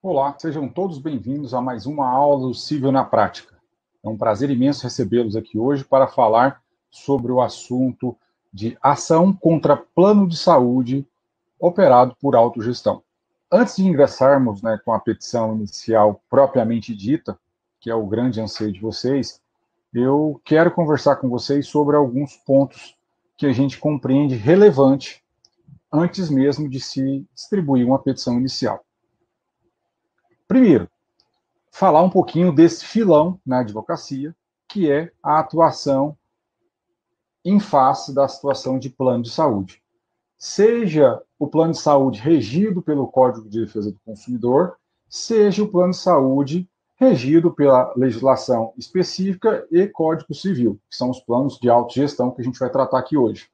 Olá, sejam todos bem-vindos a mais uma aula do Cível na Prática. É um prazer imenso recebê-los aqui hoje para falar sobre o assunto de ação contra plano de saúde operado por autogestão. Antes de ingressarmos com a petição inicial propriamente dita, que é o grande anseio de vocês, eu quero conversar com vocês sobre alguns pontos que a gente compreende relevante antes mesmo de se distribuir uma petição inicial. Primeiro, falar um pouquinho desse filão na advocacia, que é a atuação em face da situação de plano de saúde. Seja o plano de saúde regido pelo Código de Defesa do Consumidor, seja o plano de saúde regido pela legislação específica e Código Civil, que são os planos de autogestão que a gente vai tratar aqui hoje.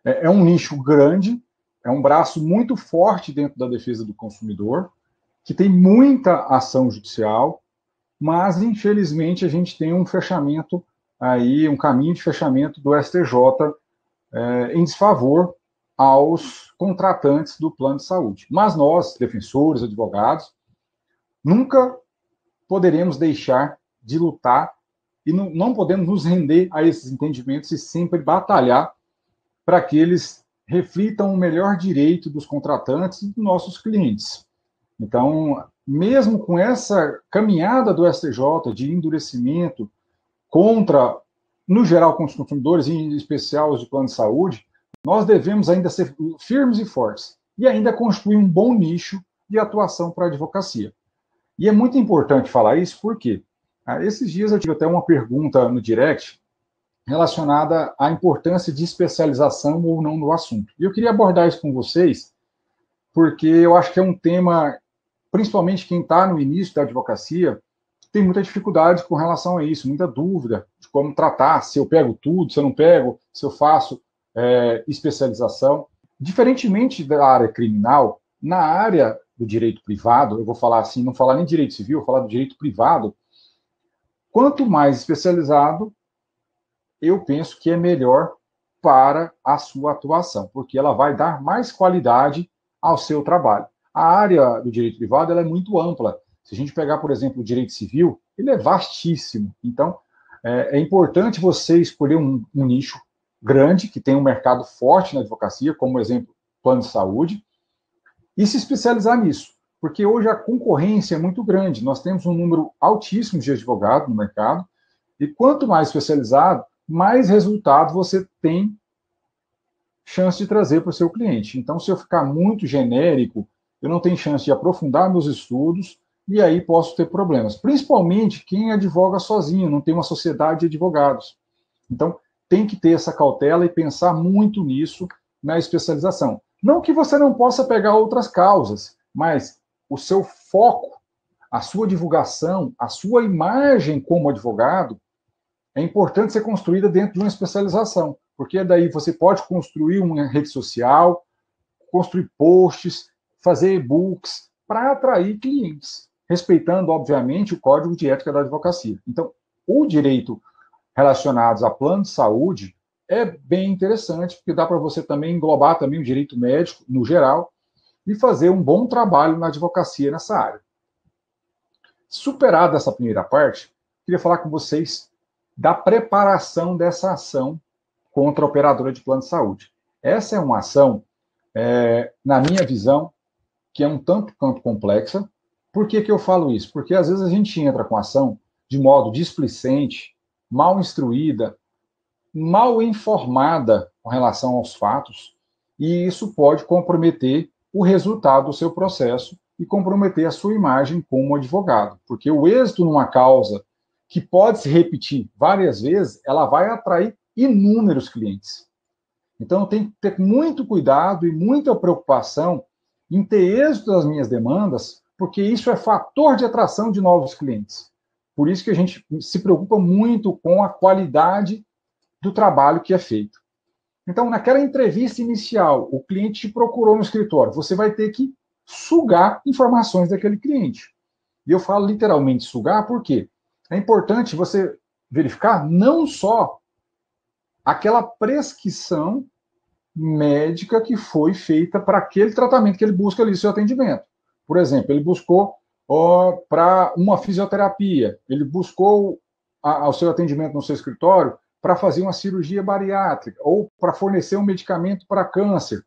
É um nicho grande, é um braço muito forte dentro da defesa do consumidor, que tem muita ação judicial, mas, infelizmente, a gente tem um fechamento aí, um caminho de fechamento do STJ em desfavor aos contratantes do plano de saúde. Mas nós, defensores, advogados, nunca poderemos deixar de lutar e não podemos nos render a esses entendimentos e sempre batalhar para que eles reflitam o melhor direito dos contratantes e dos nossos clientes. Então, mesmo com essa caminhada do STJ de endurecimento contra, no geral, com os consumidores, e em especial os de plano de saúde, nós devemos ainda ser firmes e fortes e ainda construir um bom nicho de atuação para a advocacia. E é muito importante falar isso porque esses dias eu tive até uma pergunta no direct relacionada à importância de especialização ou não no assunto. E eu queria abordar isso com vocês porque eu acho que é um tema, principalmente quem está no início da advocacia, tem muita dificuldade com relação a isso, muita dúvida de como tratar, se eu pego tudo, se eu não pego, se eu faço especialização. Diferentemente da área criminal, na área do direito privado, eu vou falar assim, não falar nem direito civil, vou falar do direito privado, quanto mais especializado, eu penso que é melhor para a sua atuação, porque ela vai dar mais qualidade ao seu trabalho. A área do direito privado ela é muito ampla. Se a gente pegar, por exemplo, o direito civil, ele é vastíssimo. Então, é importante você escolher um nicho grande, que tem um mercado forte na advocacia, como, exemplo, plano de saúde, e se especializar nisso. Porque hoje a concorrência é muito grande. Nós temos um número altíssimo de advogados no mercado, e quanto mais especializado, mais resultado você tem chance de trazer para o seu cliente. Então, se eu ficar muito genérico, eu não tenho chance de aprofundar meus estudos e aí posso ter problemas. Principalmente quem advoga sozinho, não tem uma sociedade de advogados. Então, tem que ter essa cautela e pensar muito nisso na especialização. Não que você não possa pegar outras causas, mas o seu foco, a sua divulgação, a sua imagem como advogado é importante ser construída dentro de uma especialização, porque daí você pode construir uma rede social, construir posts, fazer e-books para atrair clientes, respeitando, obviamente, o Código de Ética da Advocacia. Então, o direito relacionado a plano de saúde é bem interessante, porque dá para você também englobar também o direito médico, no geral, e fazer um bom trabalho na advocacia nessa área. Superada essa primeira parte, queria falar com vocês da preparação dessa ação contra a operadora de plano de saúde. Essa é uma ação, na minha visão, que é um tanto quanto complexa. Por que eu falo isso? Porque às vezes a gente entra com a ação de modo displicente, mal instruída, mal informada com relação aos fatos, e isso pode comprometer o resultado do seu processo e comprometer a sua imagem como advogado. Porque o êxito numa causa que pode se repetir várias vezes, ela vai atrair inúmeros clientes. Então, eu tenho que ter muito cuidado e muita preocupação em ter êxito das minhas demandas, porque isso é fator de atração de novos clientes. Por isso que a gente se preocupa muito com a qualidade do trabalho que é feito. Então, naquela entrevista inicial, o cliente te procurou no escritório, você vai ter que sugar informações daquele cliente. E eu falo literalmente sugar, por quê? É importante você verificar não só aquela prescrição médica que foi feita para aquele tratamento que ele busca ali, seu atendimento. Por exemplo, ele buscou para uma fisioterapia, ele buscou o seu atendimento no seu escritório para fazer uma cirurgia bariátrica ou para fornecer um medicamento para câncer.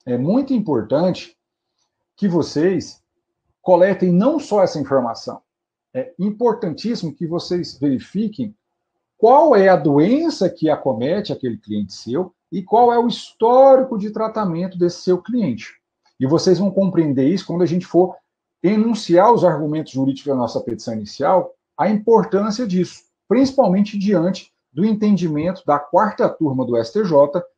É muito importante que vocês coletem não só essa informação, é importantíssimo que vocês verifiquem qual é a doença que acomete aquele cliente seu e qual é o histórico de tratamento desse seu cliente. E vocês vão compreender isso quando a gente for enunciar os argumentos jurídicos da nossa petição inicial, a importância disso, principalmente diante do entendimento da 4ª turma do STJ,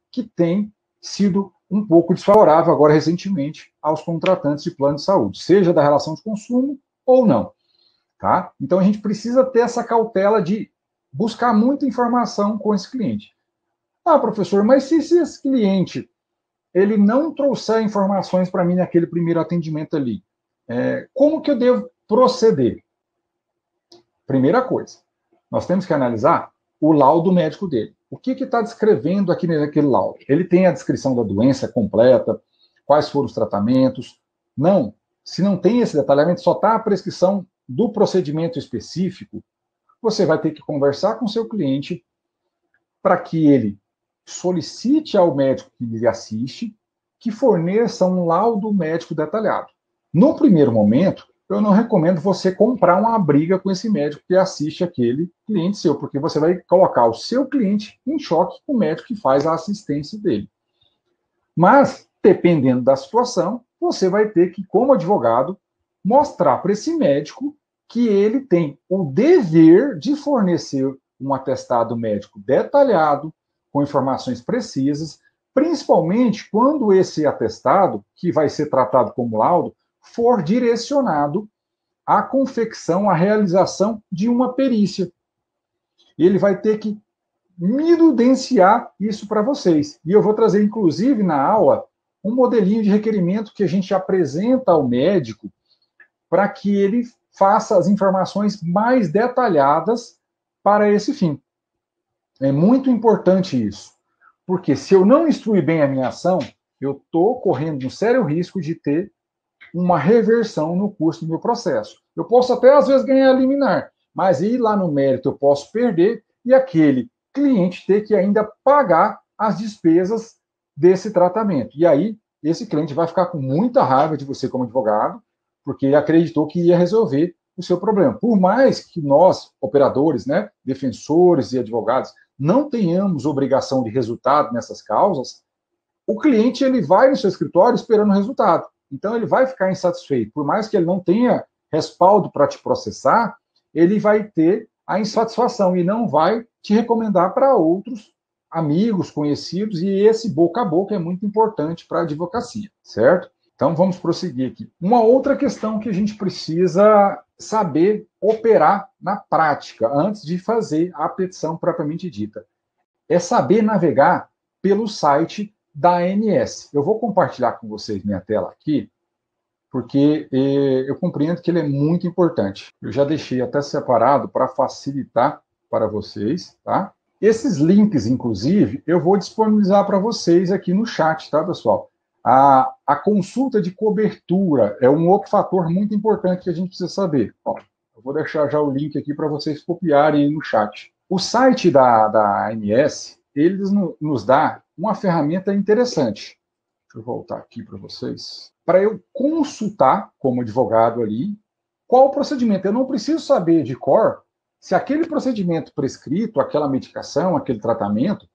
que tem sido um pouco desfavorável agora recentemente aos contratantes de plano de saúde, seja da relação de consumo ou não. Tá? Então a gente precisa ter essa cautela de buscar muita informação com esse cliente. Ah, professor, mas se esse cliente ele não trouxer informações para mim naquele primeiro atendimento ali, como que eu devo proceder? Primeira coisa, nós temos que analisar o laudo médico dele. O que está descrevendo aqui naquele laudo? Ele tem a descrição da doença completa, quais foram os tratamentos? Não, se não tem esse detalhamento, só está a prescrição do procedimento específico, você vai ter que conversar com o seu cliente para que ele solicite ao médico que lhe assiste que forneça um laudo médico detalhado. No primeiro momento, eu não recomendo você comprar uma briga com esse médico que assiste aquele cliente seu, porque você vai colocar o seu cliente em choque com o médico que faz a assistência dele. Mas, dependendo da situação, você vai ter que, como advogado, mostrar para esse médico que ele tem o dever de fornecer um atestado médico detalhado, com informações precisas, principalmente quando esse atestado, que vai ser tratado como laudo, for direcionado à confecção, à realização de uma perícia. Ele vai ter que evidenciar isso para vocês. E eu vou trazer, inclusive, na aula, um modelinho de requerimento que a gente apresenta ao médico para que ele faça as informações mais detalhadas para esse fim. É muito importante isso, porque se eu não instruir bem a minha ação, eu estou correndo um sério risco de ter uma reversão no custo do meu processo. Eu posso até, às vezes, ganhar liminar, mas ir lá no mérito eu posso perder e aquele cliente ter que ainda pagar as despesas desse tratamento. E aí, esse cliente vai ficar com muita raiva de você como advogado, porque ele acreditou que ia resolver o seu problema. Por mais que nós, operadores, né, defensores e advogados, não tenhamos obrigação de resultado nessas causas, o cliente ele vai no seu escritório esperando o resultado. Então, ele vai ficar insatisfeito. Por mais que ele não tenha respaldo para te processar, ele vai ter a insatisfação e não vai te recomendar para outros amigos, conhecidos, e esse boca a boca é muito importante para a advocacia, certo? Então, vamos prosseguir aqui. Uma outra questão que a gente precisa saber operar na prática, antes de fazer a petição propriamente dita, é saber navegar pelo site da ANS. Eu vou compartilhar com vocês minha tela aqui, porque eu compreendo que ele é muito importante. Eu já deixei até separado para facilitar para vocês, tá? Esses links, inclusive, eu vou disponibilizar para vocês aqui no chat, tá, pessoal? A consulta de cobertura é um outro fator muito importante que a gente precisa saber. Ó, eu vou deixar já o link aqui para vocês copiarem aí no chat. O site da ANS, eles nos dá uma ferramenta interessante. Deixa eu voltar aqui para vocês. Para eu consultar, como advogado ali, qual o procedimento. Eu não preciso saber de cor se aquele procedimento prescrito, aquela medicação, aquele tratamento,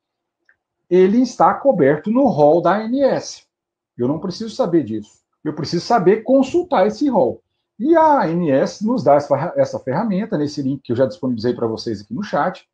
ele está coberto no rol da ANS. Eu não preciso saber disso. Eu preciso saber consultar esse rol. E a ANS nos dá essa ferramenta, nesse link que eu já disponibilizei para vocês aqui no chat,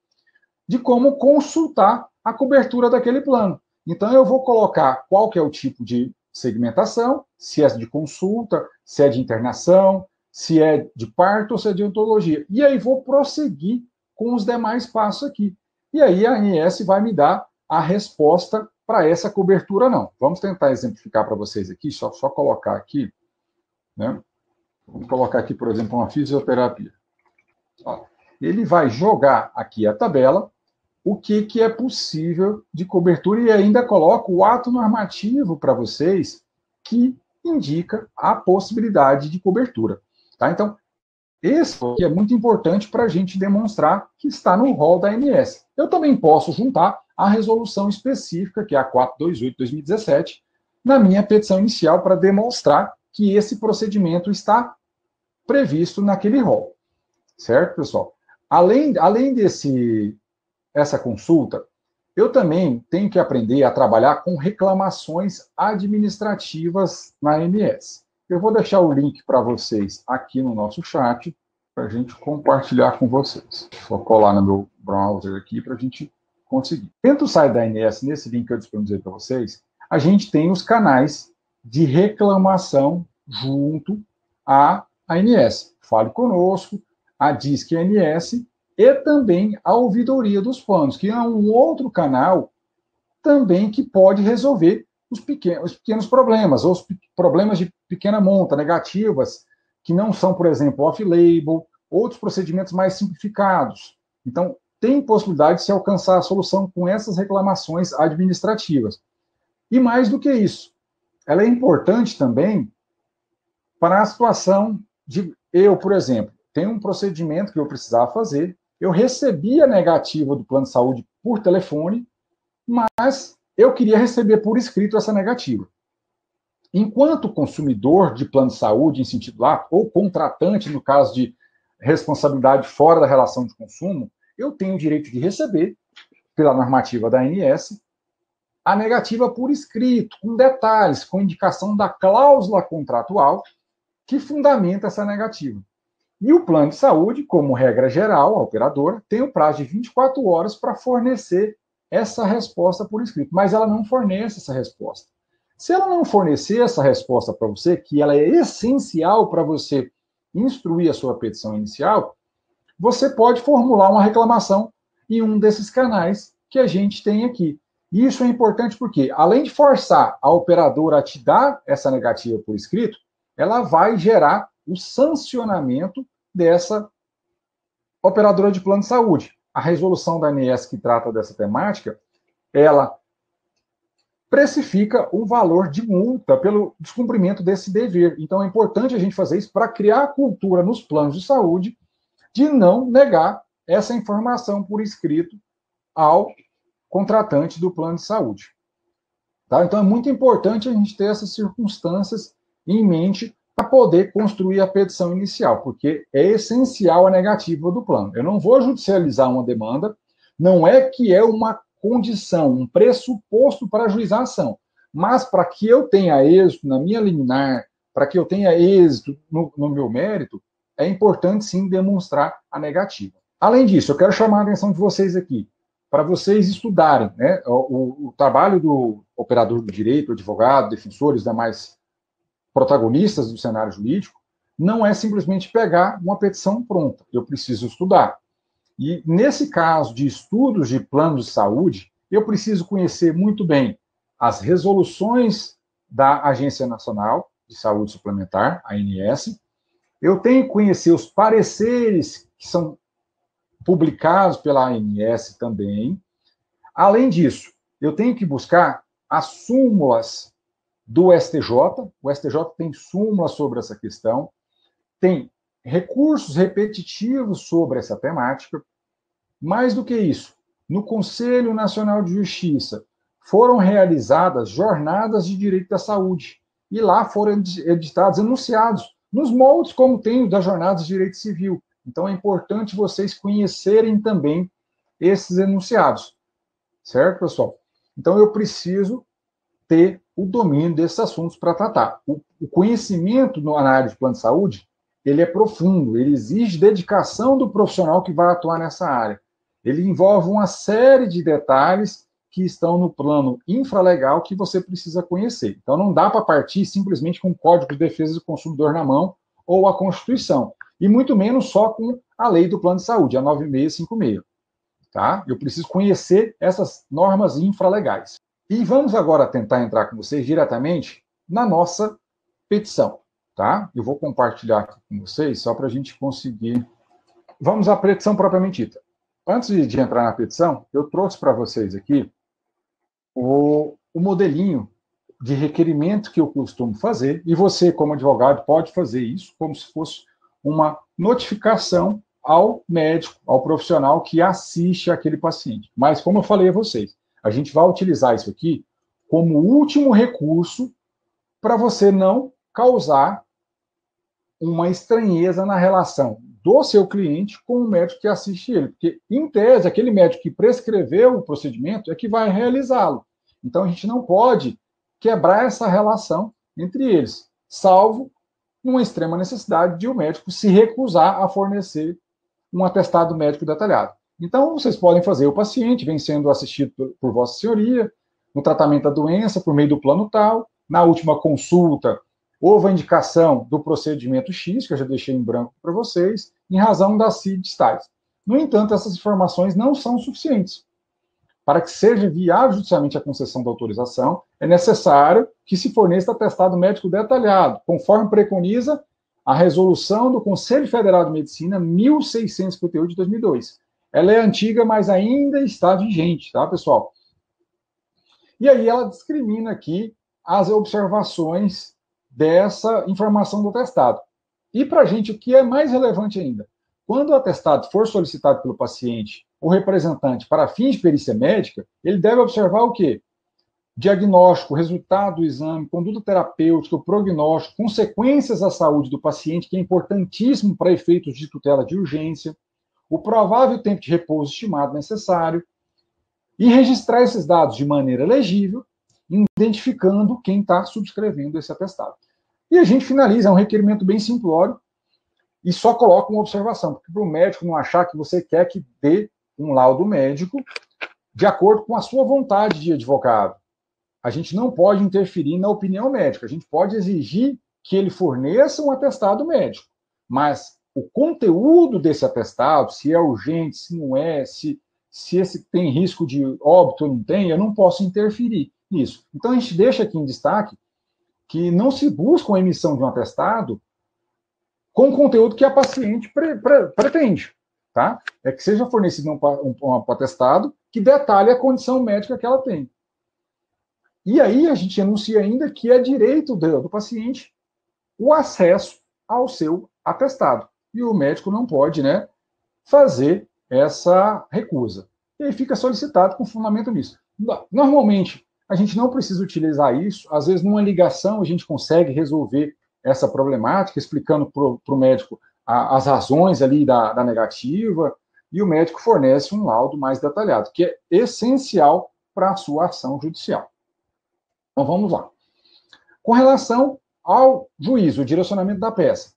de como consultar a cobertura daquele plano. Então, eu vou colocar qual que é o tipo de segmentação, se é de consulta, se é de internação, se é de parto ou se é de odontologia. E aí vou prosseguir com os demais passos aqui. E aí a ANS vai me dar a resposta para essa cobertura, não. Vamos tentar exemplificar para vocês aqui, só colocar aqui, né? Vamos colocar aqui, por exemplo, uma fisioterapia. Ó, ele vai jogar aqui a tabela, o que é possível de cobertura, e ainda coloca o ato normativo para vocês, que indica a possibilidade de cobertura. Tá? Então, esse aqui é muito importante para a gente demonstrar que está no rol da ANS. Eu também posso juntar a resolução específica, que é a 428/2017, na minha petição inicial para demonstrar que esse procedimento está previsto naquele rol. Certo, pessoal? Além essa consulta, eu também tenho que aprender a trabalhar com reclamações administrativas na ANS. Eu vou deixar o link para vocês aqui no nosso chat, para a gente compartilhar com vocês. Vou colar no meu browser aqui para a gente conseguir. Dentro do site da ANS, nesse link que eu disponibilizei para vocês, a gente tem os canais de reclamação junto à ANS. Fale Conosco, a Disque ANS e também a Ouvidoria dos Planos, que é um outro canal também que pode resolver os pequenos problemas, ou os problemas de pequena monta, negativas, que não são, por exemplo, off-label, outros procedimentos mais simplificados. Então, tem possibilidade de se alcançar a solução com essas reclamações administrativas. E mais do que isso, ela é importante também para a situação de eu, por exemplo, tenho um procedimento que eu precisava fazer, eu recebi a negativa do plano de saúde por telefone, mas eu queria receber por escrito essa negativa. Enquanto consumidor de plano de saúde, em sentido lato, ou contratante, no caso de responsabilidade fora da relação de consumo, eu tenho o direito de receber, pela normativa da ANS, a negativa por escrito, com detalhes, com indicação da cláusula contratual que fundamenta essa negativa. E o plano de saúde, como regra geral, a operadora, tem o prazo de 24 horas para fornecer essa resposta por escrito, mas ela não fornece essa resposta. Se ela não fornecer essa resposta para você, que ela é essencial para você instruir a sua petição inicial, você pode formular uma reclamação em um desses canais que a gente tem aqui. E isso é importante porque, além de forçar a operadora a te dar essa negativa por escrito, ela vai gerar o sancionamento dessa operadora de plano de saúde. A resolução da ANS que trata dessa temática, ela precifica o valor de multa pelo descumprimento desse dever. Então, é importante a gente fazer isso para criar a cultura nos planos de saúde de não negar essa informação por escrito ao contratante do plano de saúde. Tá? Então, é muito importante a gente ter essas circunstâncias em mente para poder construir a petição inicial, porque é essencial a negativa do plano. Eu não vou judicializar uma demanda, não é que é uma condição, um pressuposto para ajuizar a ação, mas para que eu tenha êxito na minha liminar, para que eu tenha êxito no meu mérito, é importante sim demonstrar a negativa. Além disso, eu quero chamar a atenção de vocês aqui, para vocês estudarem, né, o trabalho do operador do direito, advogado, defensores, demais protagonistas do cenário jurídico, não é simplesmente pegar uma petição pronta. Eu preciso estudar. E nesse caso de estudos de planos de saúde, eu preciso conhecer muito bem as resoluções da Agência Nacional de Saúde Suplementar, a ANS. Eu tenho que conhecer os pareceres que são publicados pela ANS também. Além disso, eu tenho que buscar as súmulas do STJ. O STJ tem súmula sobre essa questão, tem recursos repetitivos sobre essa temática. Mais do que isso, no Conselho Nacional de Justiça foram realizadas jornadas de direito da saúde e lá foram editados enunciados nos moldes como tem das jornadas de direito civil. Então é importante vocês conhecerem também esses enunciados, certo, pessoal? Então eu preciso ter o domínio desses assuntos para tratar. O conhecimento na área de plano de saúde, ele é profundo, ele exige dedicação do profissional que vai atuar nessa área. Ele envolve uma série de detalhes que estão no plano infralegal que você precisa conhecer. Então, não dá para partir simplesmente com o Código de Defesa do Consumidor na mão ou a Constituição, e muito menos só com a lei do plano de saúde, a 9656. Tá? Eu preciso conhecer essas normas infralegais. E vamos agora tentar entrar com vocês diretamente na nossa petição. Tá? Eu vou compartilhar aqui com vocês, só para a gente conseguir... Vamos à petição propriamente dita. Antes de entrar na petição, eu trouxe para vocês aqui o modelinho de requerimento que eu costumo fazer, e você, como advogado, pode fazer isso como se fosse uma notificação ao médico, ao profissional que assiste aquele paciente. Mas, como eu falei a vocês, a gente vai utilizar isso aqui como último recurso para você não causar uma estranheza na relação do seu cliente com o médico que assiste ele. Porque, em tese, aquele médico que prescreveu o procedimento é que vai realizá-lo. Então, a gente não pode quebrar essa relação entre eles, salvo numa extrema necessidade de o médico se recusar a fornecer um atestado médico detalhado. Então, vocês podem fazer o paciente, vem sendo assistido por Vossa Senhoria, no tratamento da doença, por meio do plano tal, na última consulta, houve a indicação do procedimento X, que eu já deixei em branco para vocês, em razão das CIDs tais. No entanto, essas informações não são suficientes. Para que seja viável judicialmente a concessão da autorização, é necessário que se forneça atestado médico detalhado, conforme preconiza a resolução do Conselho Federal de Medicina 1658 de 2002. Ela é antiga, mas ainda está vigente, tá, pessoal? E aí ela discrimina aqui as observações dessa informação do atestado. E para a gente, o que é mais relevante ainda? Quando o atestado for solicitado pelo paciente ou representante para fins de perícia médica, ele deve observar o quê? Diagnóstico, resultado do exame, conduta terapêutica, prognóstico, consequências à saúde do paciente, que é importantíssimo para efeitos de tutela de urgência, o provável tempo de repouso estimado necessário, e registrar esses dados de maneira legível, identificando quem está subscrevendo esse atestado. E a gente finaliza, é um requerimento bem simplório, e só coloca uma observação, porque para o médico não achar que você quer que dê um laudo médico de acordo com a sua vontade de advogado. A gente não pode interferir na opinião médica, a gente pode exigir que ele forneça um atestado médico, mas o conteúdo desse atestado, se é urgente, se não é, se esse tem risco de óbito ou não tem, eu não posso interferir nisso. Então, a gente deixa aqui em destaque que não se busca a emissão de um atestado com o conteúdo que a paciente pretende, tá? É que seja fornecido um atestado que detalhe a condição médica que ela tem. E aí a gente anuncia ainda que é direito do paciente o acesso ao seu atestado. E o médico não pode, né, fazer essa recusa. E aí fica solicitado com fundamento nisso. Normalmente, a gente não precisa utilizar isso. Às vezes, numa ligação, a gente consegue resolver essa problemática, explicando para o médico as razões ali da negativa, e o médico fornece um laudo mais detalhado, que é essencial para a sua ação judicial. Então, vamos lá. Com relação ao juízo, o direcionamento da peça.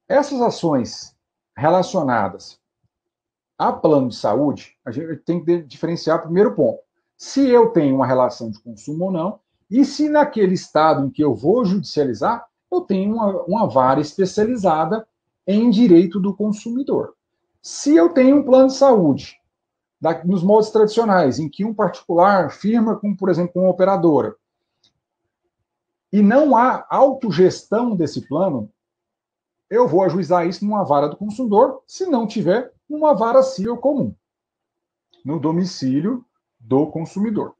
Essas ações relacionadas a plano de saúde, a gente tem que diferenciar o primeiro ponto. Se eu tenho uma relação de consumo ou não, e se naquele estado em que eu vou judicializar, eu tenho uma vara especializada em direito do consumidor. Se eu tenho um plano de saúde, nos moldes tradicionais, em que um particular firma, por exemplo, com uma operadora, e não há autogestão desse plano, eu vou ajuizar isso numa vara do consumidor, se não tiver, numa vara civil comum, no domicílio do consumidor.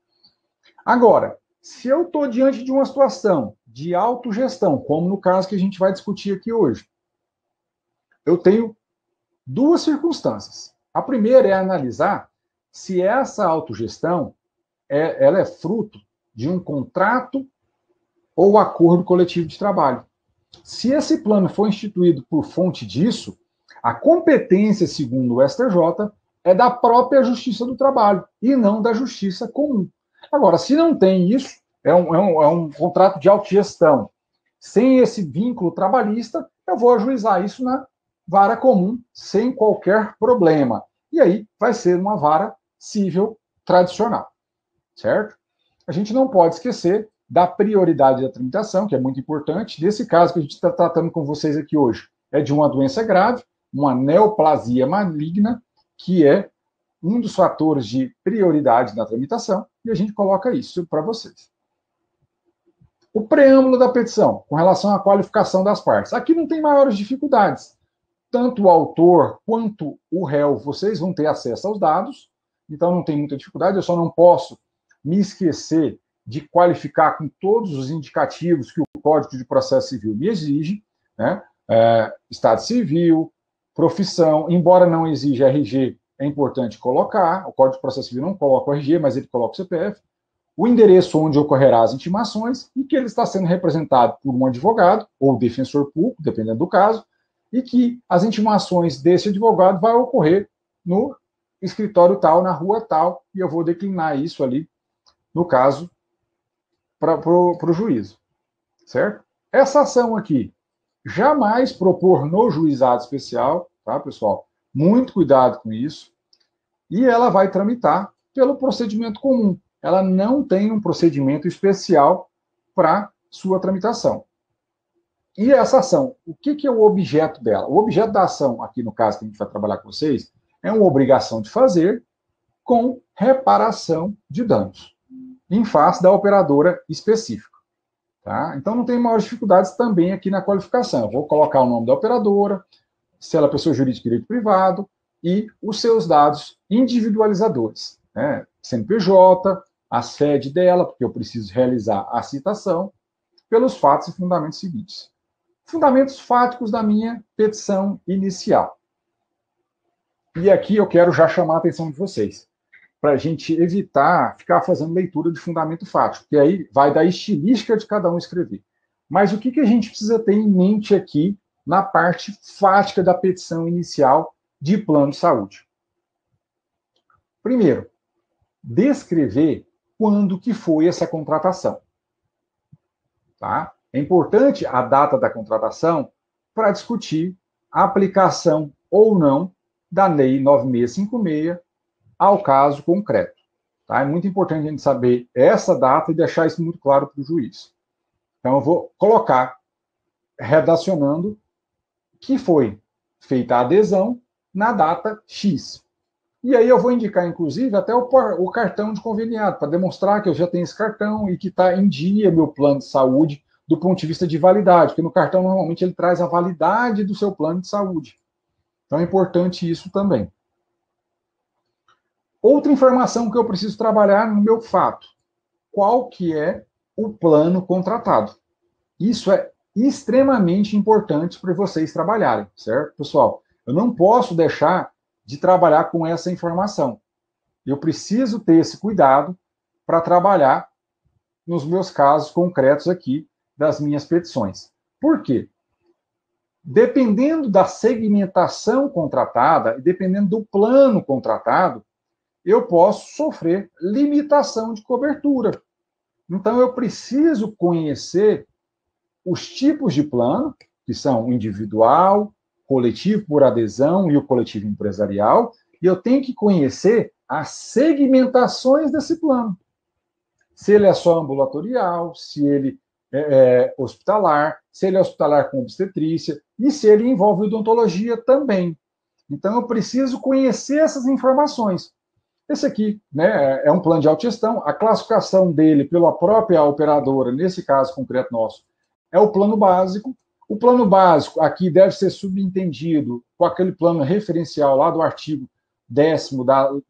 Agora, se eu estou diante de uma situação de autogestão, como no caso que a gente vai discutir aqui hoje, eu tenho duas circunstâncias. A primeira é analisar se essa autogestão ela é fruto de um contrato ou acordo coletivo de trabalho. Se esse plano for instituído por fonte disso, a competência, segundo o STJ, é da própria Justiça do Trabalho e não da Justiça Comum. Agora, se não tem isso, é um contrato de autogestão, sem esse vínculo trabalhista, eu vou ajuizar isso na vara comum, sem qualquer problema. E aí vai ser uma vara civil tradicional, certo? A gente não pode esquecer da prioridade da tramitação, que é muito importante. Nesse caso que a gente está tratando com vocês aqui hoje, é de uma doença grave, uma neoplasia maligna, que é um dos fatores de prioridade na tramitação, e a gente coloca isso para vocês. O preâmbulo da petição, com relação à qualificação das partes. Aqui não tem maiores dificuldades. Tanto o autor quanto o réu, vocês vão ter acesso aos dados, então não tem muita dificuldade, eu só não posso me esquecer de qualificar com todos os indicativos que o Código de Processo Civil me exige, né? Estado civil, profissão, embora não exija RG, é importante colocar, o Código de Processo Civil não coloca o RG, mas ele coloca o CPF, o endereço onde ocorrerá as intimações e que ele está sendo representado por um advogado ou defensor público, dependendo do caso, e que as intimações desse advogado vai ocorrer no escritório tal, na rua tal, e eu vou declinar isso ali, no caso, para o juízo, certo? Essa ação aqui, jamais propor no juizado especial, tá, pessoal? Muito cuidado com isso. E ela vai tramitar pelo procedimento comum. Ela não tem um procedimento especial para sua tramitação. E essa ação, o que é o objeto dela? O objeto da ação, aqui no caso que a gente vai trabalhar com vocês, é uma obrigação de fazer com reparação de danos, em face da operadora específica. Tá? Então, não tem maiores dificuldades também aqui na qualificação. Eu vou colocar o nome da operadora, se ela é pessoa jurídica de direito privado, e os seus dados individualizadores, né? CNPJ, a sede dela, porque eu preciso realizar a citação, pelos fatos e fundamentos seguintes. Fundamentos fáticos da minha petição inicial. E aqui eu quero já chamar a atenção de vocês, para a gente evitar ficar fazendo leitura de fundamento fático, que aí vai da estilística de cada um escrever. Mas o que a gente precisa ter em mente aqui na parte fática da petição inicial de plano de saúde? Primeiro, descrever quando que foi essa contratação. Tá? É importante a data da contratação para discutir a aplicação ou não da Lei 9656 ao caso concreto. Tá? É muito importante a gente saber essa data e deixar isso muito claro para o juiz. Então, eu vou colocar, redacionando, que foi feita a adesão na data X. E aí eu vou indicar, inclusive, até o cartão de conveniado, para demonstrar que eu já tenho esse cartão e que está em dia meu plano de saúde do ponto de vista de validade, porque no cartão, normalmente, ele traz a validade do seu plano de saúde. Então, é importante isso também. Outra informação que eu preciso trabalhar no meu fato. Qual que é o plano contratado? Isso é extremamente importante para vocês trabalharem, certo, pessoal? Eu não posso deixar de trabalhar com essa informação. Eu preciso ter esse cuidado para trabalhar nos meus casos concretos aqui das minhas petições. Por quê? Dependendo da segmentação contratada e dependendo do plano contratado, eu posso sofrer limitação de cobertura. Então, eu preciso conhecer os tipos de plano, que são individual, coletivo por adesão e o coletivo empresarial, e eu tenho que conhecer as segmentações desse plano. Se ele é só ambulatorial, se ele é hospitalar, se ele é hospitalar com obstetrícia, e se ele envolve odontologia também. Então, eu preciso conhecer essas informações. Esse aqui, né, é um plano de autogestão. A classificação dele pela própria operadora, nesse caso concreto nosso, é o plano básico. O plano básico aqui deve ser subentendido com aquele plano referencial lá do artigo 10º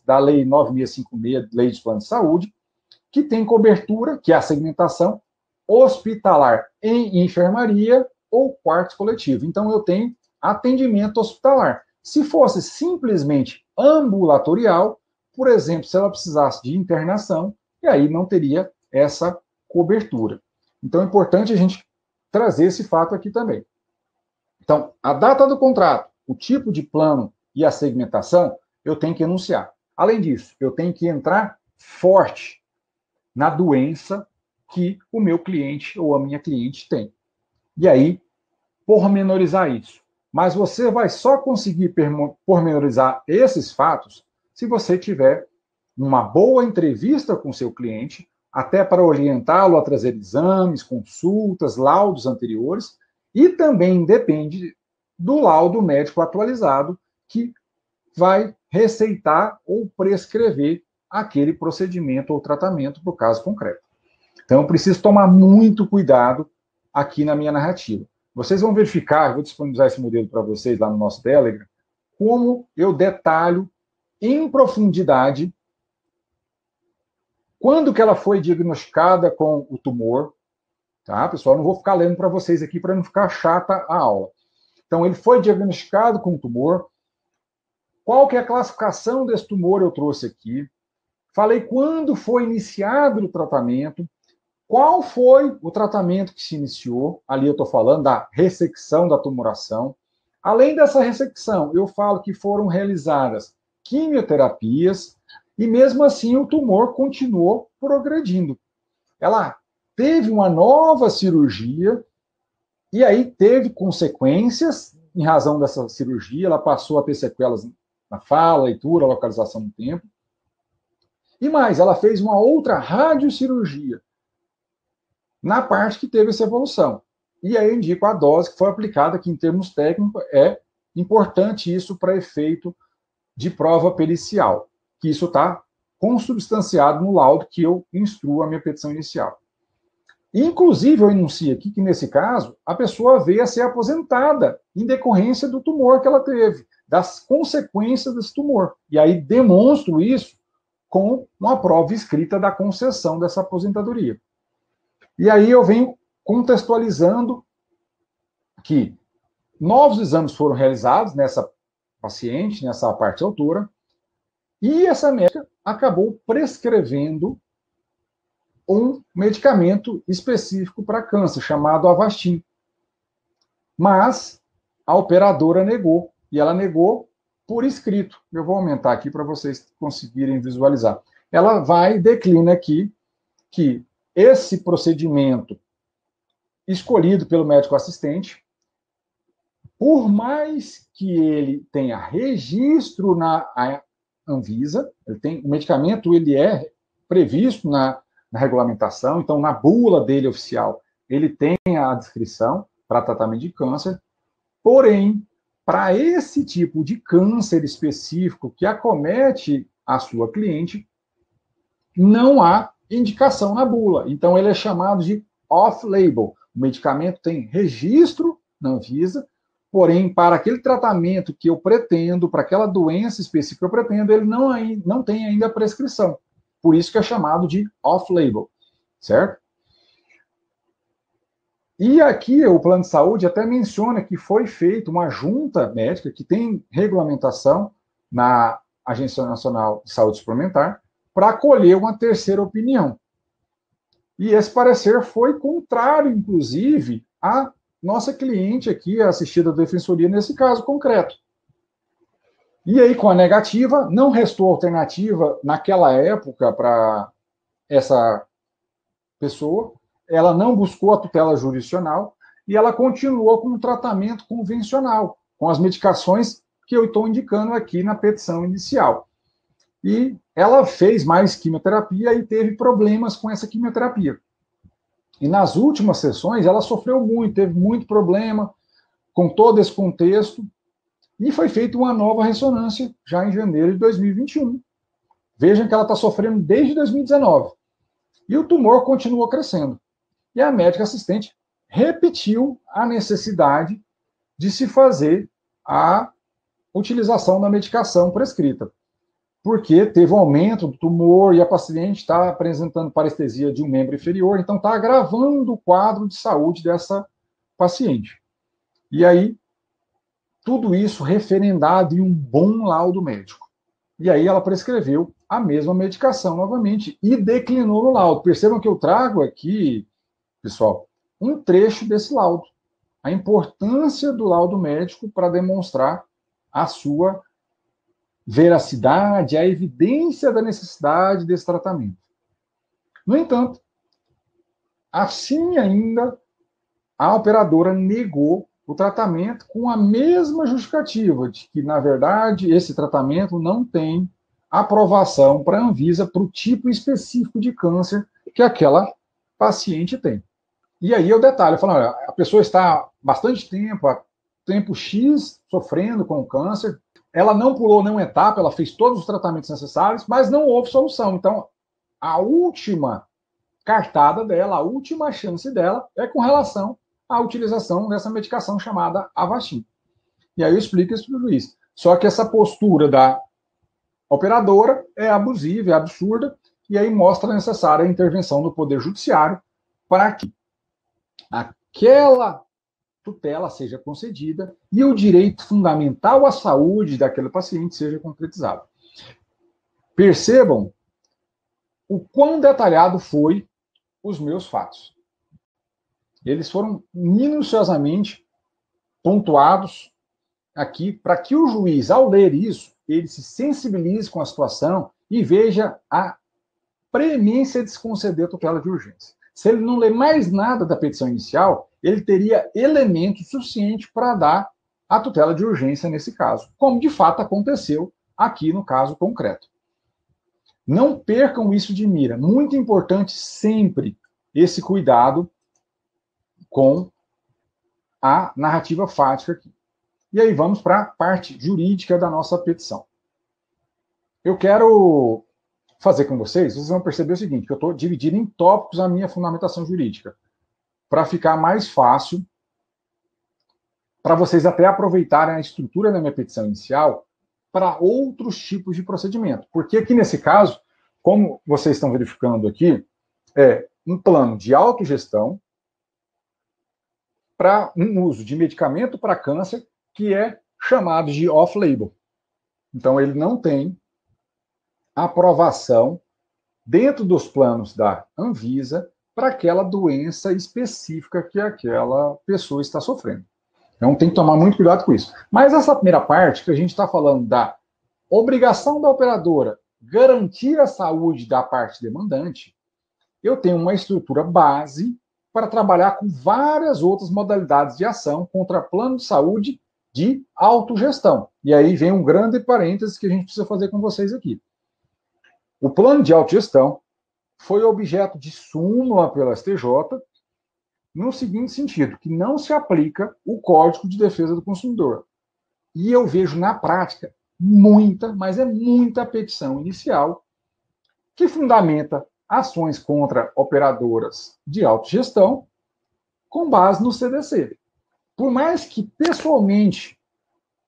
da Lei 9656, Lei de Plano de Saúde, que tem cobertura, que é a segmentação hospitalar em enfermaria ou quarto coletivo. Então, eu tenho atendimento hospitalar. Se fosse simplesmente ambulatorial, por exemplo, se ela precisasse de internação, e aí não teria essa cobertura. Então, é importante a gente trazer esse fato aqui também. Então, a data do contrato, o tipo de plano e a segmentação, eu tenho que enunciar. Além disso, eu tenho que entrar forte na doença que o meu cliente ou a minha cliente tem. E aí, pormenorizar isso. Mas você vai só conseguir pormenorizar esses fatos se você tiver uma boa entrevista com seu cliente, até para orientá-lo a trazer exames, consultas, laudos anteriores, e também depende do laudo médico atualizado que vai receitar ou prescrever aquele procedimento ou tratamento para o caso concreto. Então, eu preciso tomar muito cuidado aqui na minha narrativa. Vocês vão verificar, vou disponibilizar esse modelo para vocês lá no nosso Telegram, como eu detalho em profundidade Quando que ela foi diagnosticada com o tumor? Tá, pessoal? Não vou ficar lendo para vocês aqui para não ficar chata a aula. Então, ele foi diagnosticado com tumor. Qual que é a classificação desse tumor eu trouxe aqui? Falei quando foi iniciado o tratamento, qual foi o tratamento que se iniciou. Ali eu estou falando da ressecção da tumoração. Além dessa ressecção, eu falo que foram realizadas quimioterapias e mesmo assim o tumor continuou progredindo. Ela teve uma nova cirurgia e aí teve consequências em razão dessa cirurgia, ela passou a ter sequelas na fala, leitura, localização no tempo. E mais, ela fez uma outra radiocirurgia na parte que teve essa evolução. E aí eu indico a dose que foi aplicada, que em termos técnicos é importante isso para efeito de prova pericial, que isso está consubstanciado no laudo que eu instruo a minha petição inicial. Inclusive, eu enuncio aqui que, nesse caso, a pessoa veio a ser aposentada em decorrência do tumor que ela teve, das consequências desse tumor. E aí demonstro isso com uma prova escrita da concessão dessa aposentadoria. E aí eu venho contextualizando que novos exames foram realizados nessa paciente, nessa parte autora, e essa médica acabou prescrevendo um medicamento específico para câncer, chamado Avastin. Mas a operadora negou, e ela negou por escrito. Eu vou aumentar aqui para vocês conseguirem visualizar. Ela vai e declina aqui que esse procedimento escolhido pelo médico assistente, por mais que ele tenha registro na Anvisa, o medicamento ele é previsto na regulamentação, então na bula dele oficial, ele tem a descrição para tratamento de câncer, porém, para esse tipo de câncer específico que acomete a sua cliente, não há indicação na bula. Então, ele é chamado de off-label. O medicamento tem registro na Anvisa, porém, para aquele tratamento que eu pretendo, para aquela doença específica que eu pretendo, ele não tem ainda prescrição. Por isso que é chamado de off-label, certo? E aqui o plano de saúde até menciona que foi feita uma junta médica que tem regulamentação na Agência Nacional de Saúde Suplementar para acolher uma terceira opinião. E esse parecer foi contrário, inclusive, à nossa cliente aqui, assistida à defensoria, nesse caso concreto. E aí, com a negativa, não restou alternativa naquela época para essa pessoa, ela não buscou a tutela jurisdicional e ela continuou com o tratamento convencional, com as medicações que eu estou indicando aqui na petição inicial. E ela fez mais quimioterapia e teve problemas com essa quimioterapia. E nas últimas sessões ela sofreu muito, teve muito problema com todo esse contexto, e foi feita uma nova ressonância já em janeiro de 2021. Vejam que ela está sofrendo desde 2019. E o tumor continuou crescendo. E a médica assistente repetiu a necessidade de se fazer a utilização da medicação prescrita, porque teve um aumento do tumor e a paciente está apresentando parestesia de um membro inferior, então está agravando o quadro de saúde dessa paciente. E aí, tudo isso referendado em um bom laudo médico. E aí ela prescreveu a mesma medicação novamente e declinou no laudo. Percebam que eu trago aqui, pessoal, um trecho desse laudo. A importância do laudo médico para demonstrar a sua veracidade, a evidência da necessidade desse tratamento. No entanto, assim ainda, a operadora negou o tratamento com a mesma justificativa de que, na verdade, esse tratamento não tem aprovação para a Anvisa para o tipo específico de câncer que aquela paciente tem. E aí eu detalho, falando, olha, a pessoa está há bastante tempo, há tempo X, sofrendo com o câncer, ela não pulou nenhuma etapa, ela fez todos os tratamentos necessários, mas não houve solução. Então, a última cartada dela, a última chance dela é com relação à utilização dessa medicação chamada Avastin. E aí eu explico isso para o juiz. Só que essa postura da operadora é abusiva, é absurda, e aí mostra a necessária intervenção do Poder Judiciário para que aquela tutela seja concedida e o direito fundamental à saúde daquele paciente seja concretizado. Percebam o quão detalhado foi os meus fatos. Eles foram minuciosamente pontuados aqui para que o juiz, ao ler isso, ele se sensibilize com a situação e veja a premência de se conceder tutela de urgência. Se ele não ler mais nada da petição inicial, ele teria elemento suficiente para dar a tutela de urgência nesse caso, como de fato aconteceu aqui no caso concreto. Não percam isso de mira. Muito importante sempre esse cuidado com a narrativa fática aqui. E aí vamos para a parte jurídica da nossa petição. Eu quero fazer com vocês vão perceber o seguinte, que eu estou dividindo em tópicos a minha fundamentação jurídica, para ficar mais fácil, para vocês até aproveitarem a estrutura da minha petição inicial para outros tipos de procedimento. Porque aqui nesse caso, como vocês estão verificando aqui, é um plano de autogestão para um uso de medicamento para câncer, que é chamado de off-label. Então, ele não tem aprovação dentro dos planos da Anvisa para aquela doença específica que aquela pessoa está sofrendo. Então, tem que tomar muito cuidado com isso. Mas essa primeira parte, que a gente está falando da obrigação da operadora garantir a saúde da parte demandante, eu tenho uma estrutura base para trabalhar com várias outras modalidades de ação contra plano de saúde de autogestão. E aí vem um grande parênteses que a gente precisa fazer com vocês aqui. O plano de autogestão foi objeto de súmula pela STJ no seguinte sentido, que não se aplica o Código de Defesa do Consumidor. E eu vejo na prática muita, mas é muita petição inicial que fundamenta ações contra operadoras de autogestão com base no CDC. Por mais que, pessoalmente,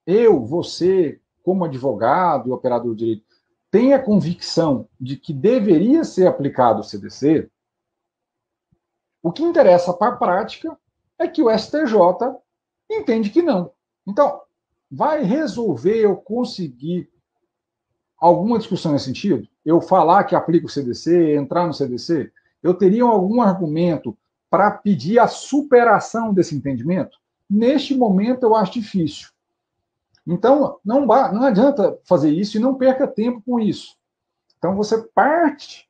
eu, você, como advogado e operador de direito, tenha convicção de que deveria ser aplicado o CDC, o que interessa para a prática é que o STJ entende que não. Então, vai resolver eu conseguir alguma discussão nesse sentido? Eu falar que aplico o CDC, entrar no CDC? Eu teria algum argumento para pedir a superação desse entendimento? Neste momento, eu acho difícil. Então, não adianta fazer isso e não perca tempo com isso. Então, você parte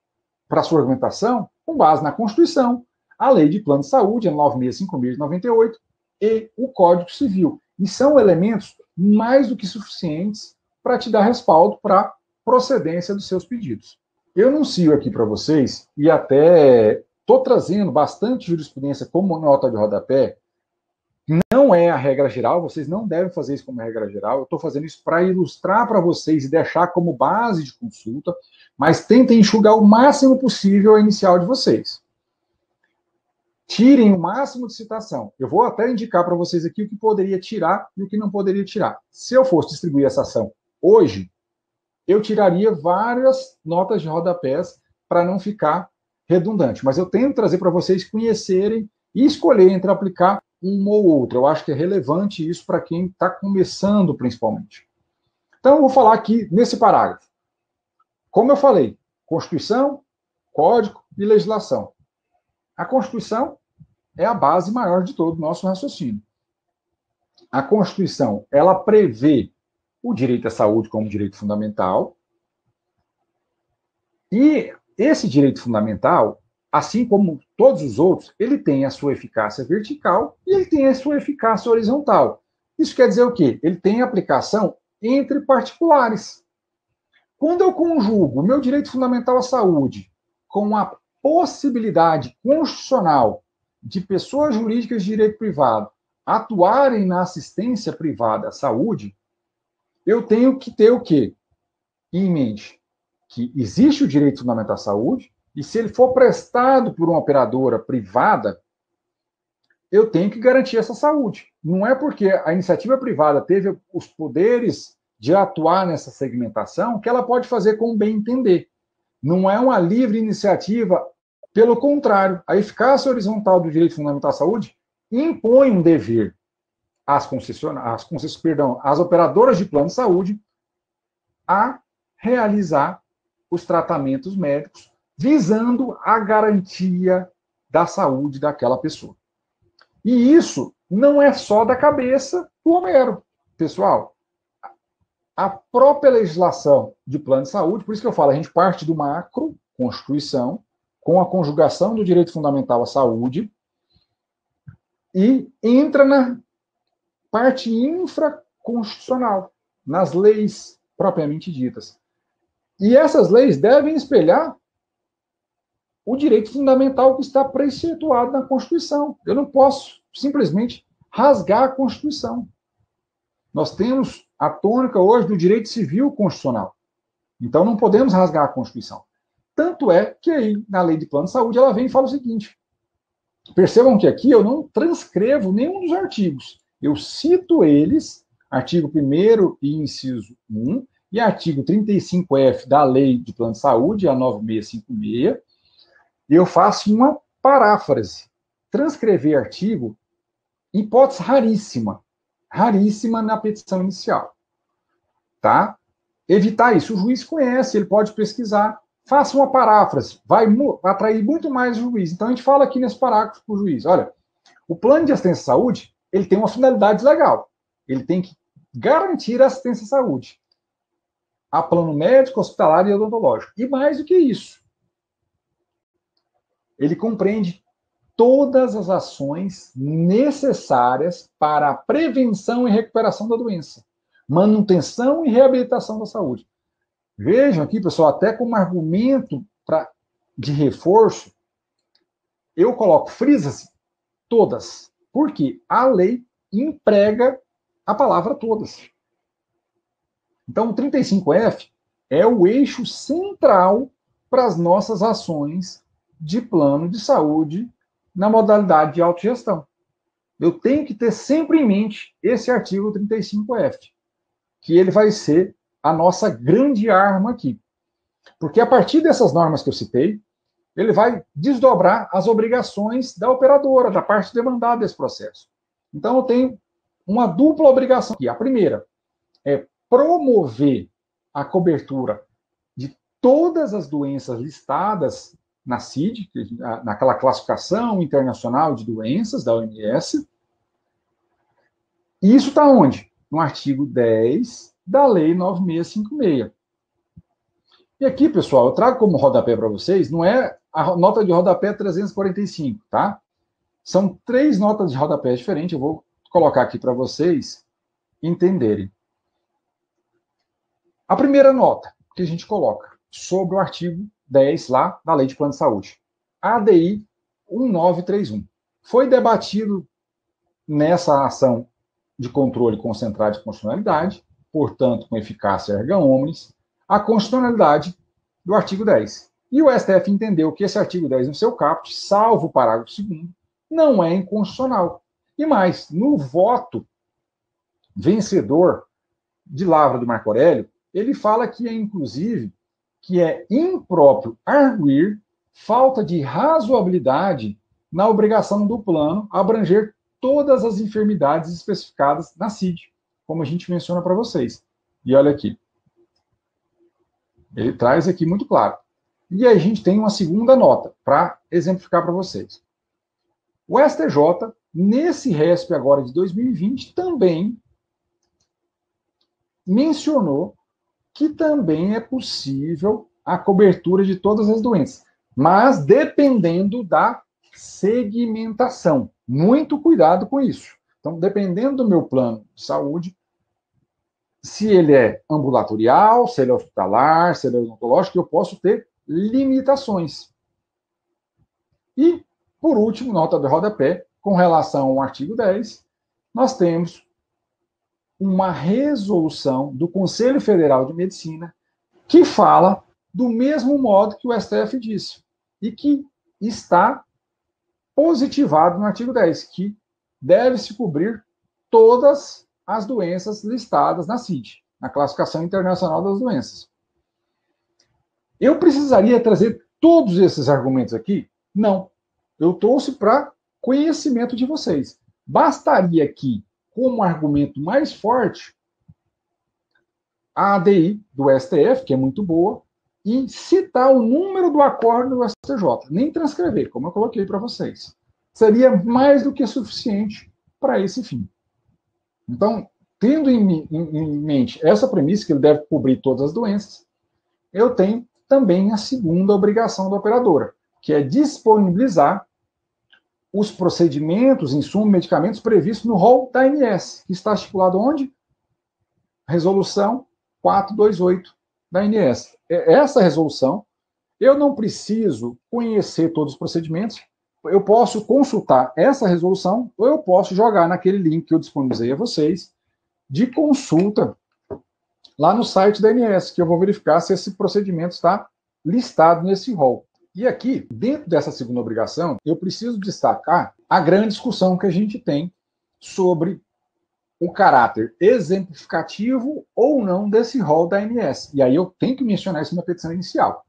para a sua argumentação com base na Constituição, a Lei de Plano de Saúde, a 9656 de 98, e o Código Civil. E são elementos mais do que suficientes para te dar respaldo para a procedência dos seus pedidos. Eu anuncio aqui para vocês, e até estou trazendo bastante jurisprudência como nota de rodapé. Não é a regra geral, vocês não devem fazer isso como regra geral. Eu estou fazendo isso para ilustrar para vocês e deixar como base de consulta, mas tentem enxugar o máximo possível a inicial de vocês. Tirem o máximo de citação. Eu vou até indicar para vocês aqui o que poderia tirar e o que não poderia tirar. Se eu fosse distribuir essa ação hoje, eu tiraria várias notas de rodapés para não ficar redundante. Mas eu tento trazer para vocês conhecerem e escolher entre aplicar uma ou outra. Eu acho que é relevante isso para quem está começando, principalmente. Então, eu vou falar aqui nesse parágrafo. Como eu falei, Constituição, Código e legislação. A Constituição é a base maior de todo o nosso raciocínio. A Constituição, ela prevê o direito à saúde como direito fundamental. E esse direito fundamental, assim como todos os outros, ele tem a sua eficácia vertical e ele tem a sua eficácia horizontal. Isso quer dizer o quê? Ele tem aplicação entre particulares. Quando eu conjugo o meu direito fundamental à saúde com a possibilidade constitucional de pessoas jurídicas de direito privado atuarem na assistência privada à saúde, eu tenho que ter o quê? Em mente que existe o direito fundamental à saúde, e se ele for prestado por uma operadora privada, eu tenho que garantir essa saúde. Não é porque a iniciativa privada teve os poderes de atuar nessa segmentação que ela pode fazer como bem entender. Não é uma livre iniciativa, pelo contrário, a eficácia horizontal do direito fundamental à saúde impõe um dever às às operadoras de plano de saúde a realizar os tratamentos médicos visando a garantia da saúde daquela pessoa. E isso não é só da cabeça do Homero, pessoal. A própria legislação de plano de saúde, por isso que eu falo, a gente parte do macro, Constituição, com a conjugação do direito fundamental à saúde, e entra na parte infraconstitucional, nas leis propriamente ditas. E essas leis devem espelhar o direito fundamental que está preceituado na Constituição. Eu não posso simplesmente rasgar a Constituição. Nós temos a tônica hoje do direito civil constitucional. Então não podemos rasgar a Constituição. Tanto é que aí, na lei de plano de saúde, ela vem e fala o seguinte: percebam que aqui eu não transcrevo nenhum dos artigos. Eu cito eles, artigo 1º e inciso 1, e artigo 35F da lei de plano de saúde, a 9656, e eu faço uma paráfrase. Transcrever artigo, hipótese raríssima na petição inicial. Tá? Evitar isso. O juiz conhece, ele pode pesquisar. Faça uma paráfrase, vai atrair muito mais o juiz. Então, a gente fala aqui nesse parágrafo para o juiz: olha, o plano de assistência à saúde, ele tem uma finalidade legal. Ele tem que garantir a assistência à saúde. A plano médico, hospitalar e odontológico. E mais do que isso, ele compreende todas as ações necessárias para a prevenção e recuperação da doença, manutenção e reabilitação da saúde. Vejam aqui, pessoal, até como argumento de reforço, eu coloco, frisa-se, todas. Porque a lei emprega a palavra todas. Então, o 35F é o eixo central para as nossas ações de plano de saúde na modalidade de autogestão. Eu tenho que ter sempre em mente esse artigo 35F, que ele vai ser a nossa grande arma aqui. Porque a partir dessas normas que eu citei, ele vai desdobrar as obrigações da operadora, da parte demandada desse processo. Então, eu tenho uma dupla obrigação aqui. A primeira é promover a cobertura de todas as doenças listadas na CID, naquela classificação internacional de doenças da OMS. E isso está onde? No artigo 10 da Lei 9656. E aqui, pessoal, eu trago como rodapé para vocês, não é a nota de rodapé 345, tá? São 3 notas de rodapé diferentes, eu vou colocar aqui para vocês entenderem. A primeira nota que a gente coloca sobre o artigo 10 lá da Lei de Plano de Saúde, ADI 1931. Foi debatido nessa ação de controle concentrado de constitucionalidade, portanto, com eficácia erga omnes, a constitucionalidade do artigo 10. E o STF entendeu que esse artigo 10, no seu caput, salvo o parágrafo 2º, não é inconstitucional. E mais, no voto vencedor de Lavra do Marco Aurélio, ele fala que é, inclusive, que é impróprio arguir falta de razoabilidade na obrigação do plano abranger todas as enfermidades especificadas na CID, como a gente menciona para vocês. E olha aqui. Ele traz aqui muito claro. E aí a gente tem uma segunda nota para exemplificar para vocês. O STJ, nesse RESP agora de 2020, também mencionou que também é possível a cobertura de todas as doenças, mas dependendo da segmentação. Muito cuidado com isso. Então, dependendo do meu plano de saúde, se ele é ambulatorial, se ele é hospitalar, se ele é odontológico, eu posso ter limitações. E, por último, nota de rodapé, com relação ao artigo 10, nós temos uma resolução do Conselho Federal de Medicina que fala do mesmo modo que o STF disse e que está positivado no artigo 10, que deve-se cobrir todas as doenças listadas na CID, na Classificação Internacional das Doenças. Eu precisaria trazer todos esses argumentos aqui? Não. Eu trouxe para conhecimento de vocês. Bastaria aqui, como argumento mais forte, a ADI do STF, que é muito boa, e citar o número do acórdão do STJ. Nem transcrever, como eu coloquei para vocês. Seria mais do que suficiente para esse fim. Então, tendo em mente essa premissa, que ele deve cobrir todas as doenças, eu tenho também a segunda obrigação da operadora, que é disponibilizar os procedimentos, insumos, medicamentos previstos no rol da ANS, que está estipulado onde? Resolução 428 da ANS. Essa resolução, eu não preciso conhecer todos os procedimentos, eu posso consultar essa resolução, ou eu posso jogar naquele link que eu disponibilizei a vocês, de consulta lá no site da ANS, que eu vou verificar se esse procedimento está listado nesse rol. E aqui, dentro dessa segunda obrigação, eu preciso destacar a grande discussão que a gente tem sobre o caráter exemplificativo ou não desse rol da ANS. E aí eu tenho que mencionar isso na petição inicial.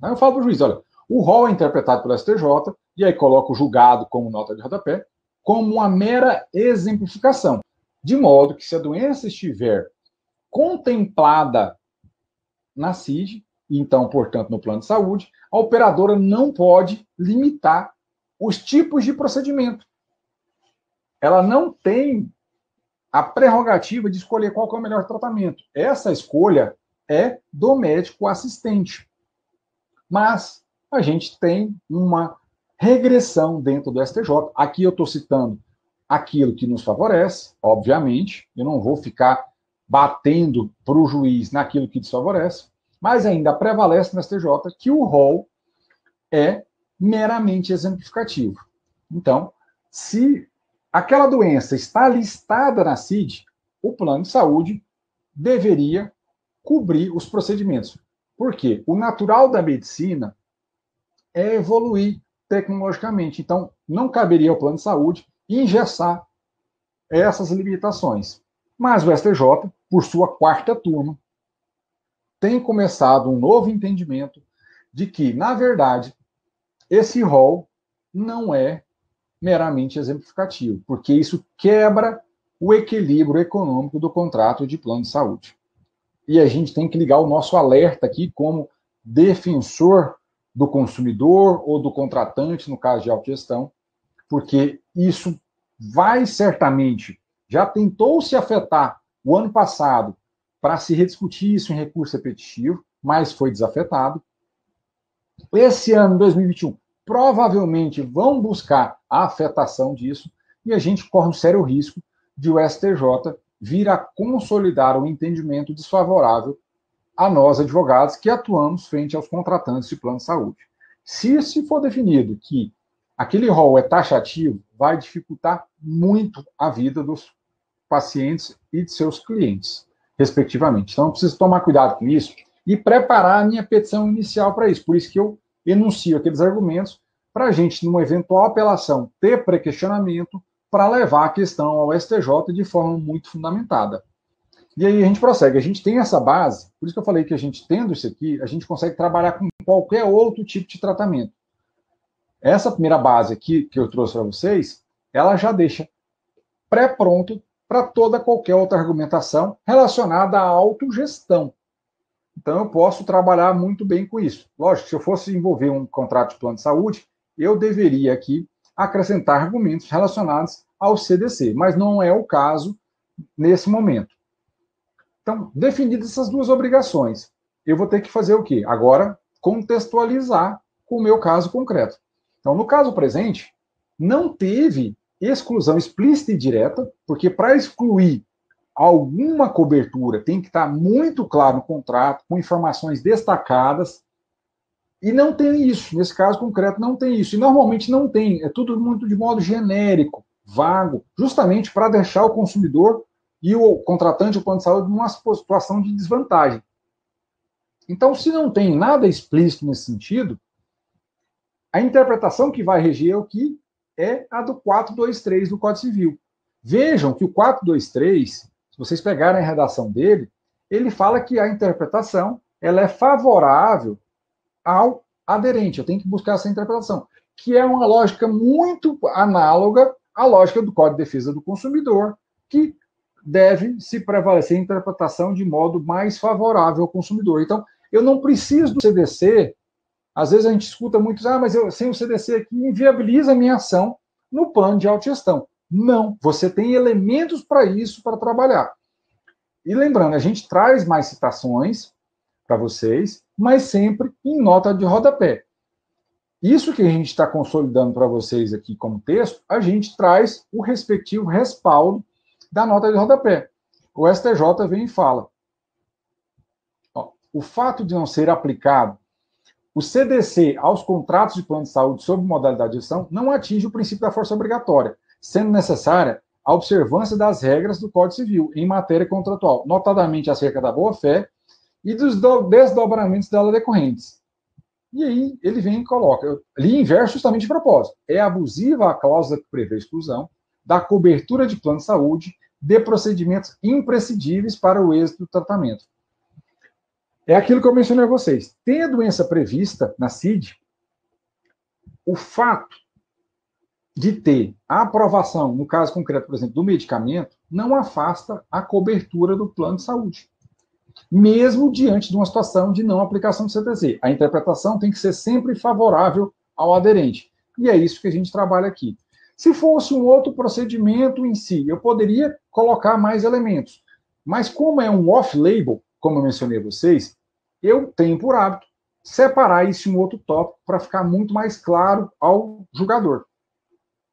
Aí eu falo para o juiz, olha, o rol é interpretado pelo STJ, e aí coloco o julgado como nota de rodapé, como uma mera exemplificação. De modo que se a doença estiver contemplada na CID, então, portanto, no plano de saúde, a operadora não pode limitar os tipos de procedimento. Ela não tem a prerrogativa de escolher qual é o melhor tratamento. Essa escolha é do médico assistente. Mas a gente tem uma regressão dentro do STJ. Aqui eu estou citando aquilo que nos favorece, obviamente. Eu não vou ficar batendo para o juiz naquilo que desfavorece, mas ainda prevalece no STJ que o rol é meramente exemplificativo. Então, se aquela doença está listada na CID, o plano de saúde deveria cobrir os procedimentos. Por quê? O natural da medicina é evoluir tecnologicamente. Então, não caberia ao plano de saúde engessar essas limitações. Mas o STJ, por sua quarta turma, tem começado um novo entendimento de que, na verdade, esse rol não é meramente exemplificativo, porque isso quebra o equilíbrio econômico do contrato de plano de saúde. E a gente tem que ligar o nosso alerta aqui como defensor do consumidor ou do contratante, no caso de autogestão, porque isso vai certamente, já tentou se afetar o ano passado para se rediscutir isso em recurso repetitivo, mas foi desafetado. Esse ano, 2021, provavelmente vão buscar a afetação disso e a gente corre um sério risco de o STJ vir a consolidar um entendimento desfavorável a nós, advogados, que atuamos frente aos contratantes de plano de saúde. Se for definido que aquele rol é taxativo, vai dificultar muito a vida dos pacientes e de seus clientes, respectivamente. Então, eu preciso tomar cuidado com isso e preparar a minha petição inicial para isso. Por isso que eu enuncio aqueles argumentos para a gente, numa eventual apelação, ter pré-questionamento para levar a questão ao STJ de forma muito fundamentada. E aí a gente prossegue. A gente tem essa base, por isso que eu falei que a gente, tendo isso aqui, a gente consegue trabalhar com qualquer outro tipo de tratamento. Essa primeira base aqui que eu trouxe para vocês, ela já deixa pré-pronto para toda qualquer outra argumentação relacionada à autogestão. Então eu posso trabalhar muito bem com isso. Lógico, se eu fosse envolver um contrato de plano de saúde, eu deveria aqui acrescentar argumentos relacionados ao CDC, mas não é o caso nesse momento. Então, definidas essas duas obrigações, eu vou ter que fazer o quê? Agora, contextualizar com o meu caso concreto. Então, no caso presente, não teve exclusão explícita e direta, porque para excluir alguma cobertura tem que estar muito claro no contrato, com informações destacadas, e não tem isso. Nesse caso concreto, não tem isso. E normalmente não tem. É tudo muito de modo genérico, vago, justamente para deixar o consumidor e o contratante, o plano de saúde, numa situação de desvantagem. Então, se não tem nada explícito nesse sentido, a interpretação que vai reger o que é a do 423 do Código Civil. Vejam que o 423, se vocês pegarem a redação dele, ele fala que a interpretação ela é favorável ao aderente. Eu tenho que buscar essa interpretação, que é uma lógica muito análoga à lógica do Código de Defesa do Consumidor, que deve se prevalecer a interpretação de modo mais favorável ao consumidor. Então, eu não preciso do CDC. Às vezes a gente escuta muito, mas sem o CDC aqui inviabiliza a minha ação no plano de autogestão. Não, você tem elementos para isso, para trabalhar. E lembrando, a gente traz mais citações para vocês, mas sempre em nota de rodapé. Isso que a gente está consolidando para vocês aqui como texto, a gente traz o respectivo respaldo da nota de rodapé. O STJ vem e fala: o fato de não ser aplicado o CDC aos contratos de plano de saúde sob modalidade de gestão não atinge o princípio da força obrigatória, sendo necessária a observância das regras do Código Civil em matéria contratual, notadamente acerca da boa-fé e dos desdobramentos dela decorrentes. E aí ele vem e coloca, ali inverso justamente de propósito, é abusiva a cláusula que prevê a exclusão da cobertura de plano de saúde de procedimentos imprescindíveis para o êxito do tratamento. É aquilo que eu mencionei a vocês. Tem a doença prevista na CID, o fato de ter a aprovação, no caso concreto, por exemplo, do medicamento, não afasta a cobertura do plano de saúde. Mesmo diante de uma situação de não aplicação do CTC. A interpretação tem que ser sempre favorável ao aderente. E é isso que a gente trabalha aqui. Se fosse um outro procedimento em si, eu poderia colocar mais elementos. Mas como é um off-label, como eu mencionei a vocês, eu tenho por hábito separar isso em um outro tópico para ficar muito mais claro ao julgador.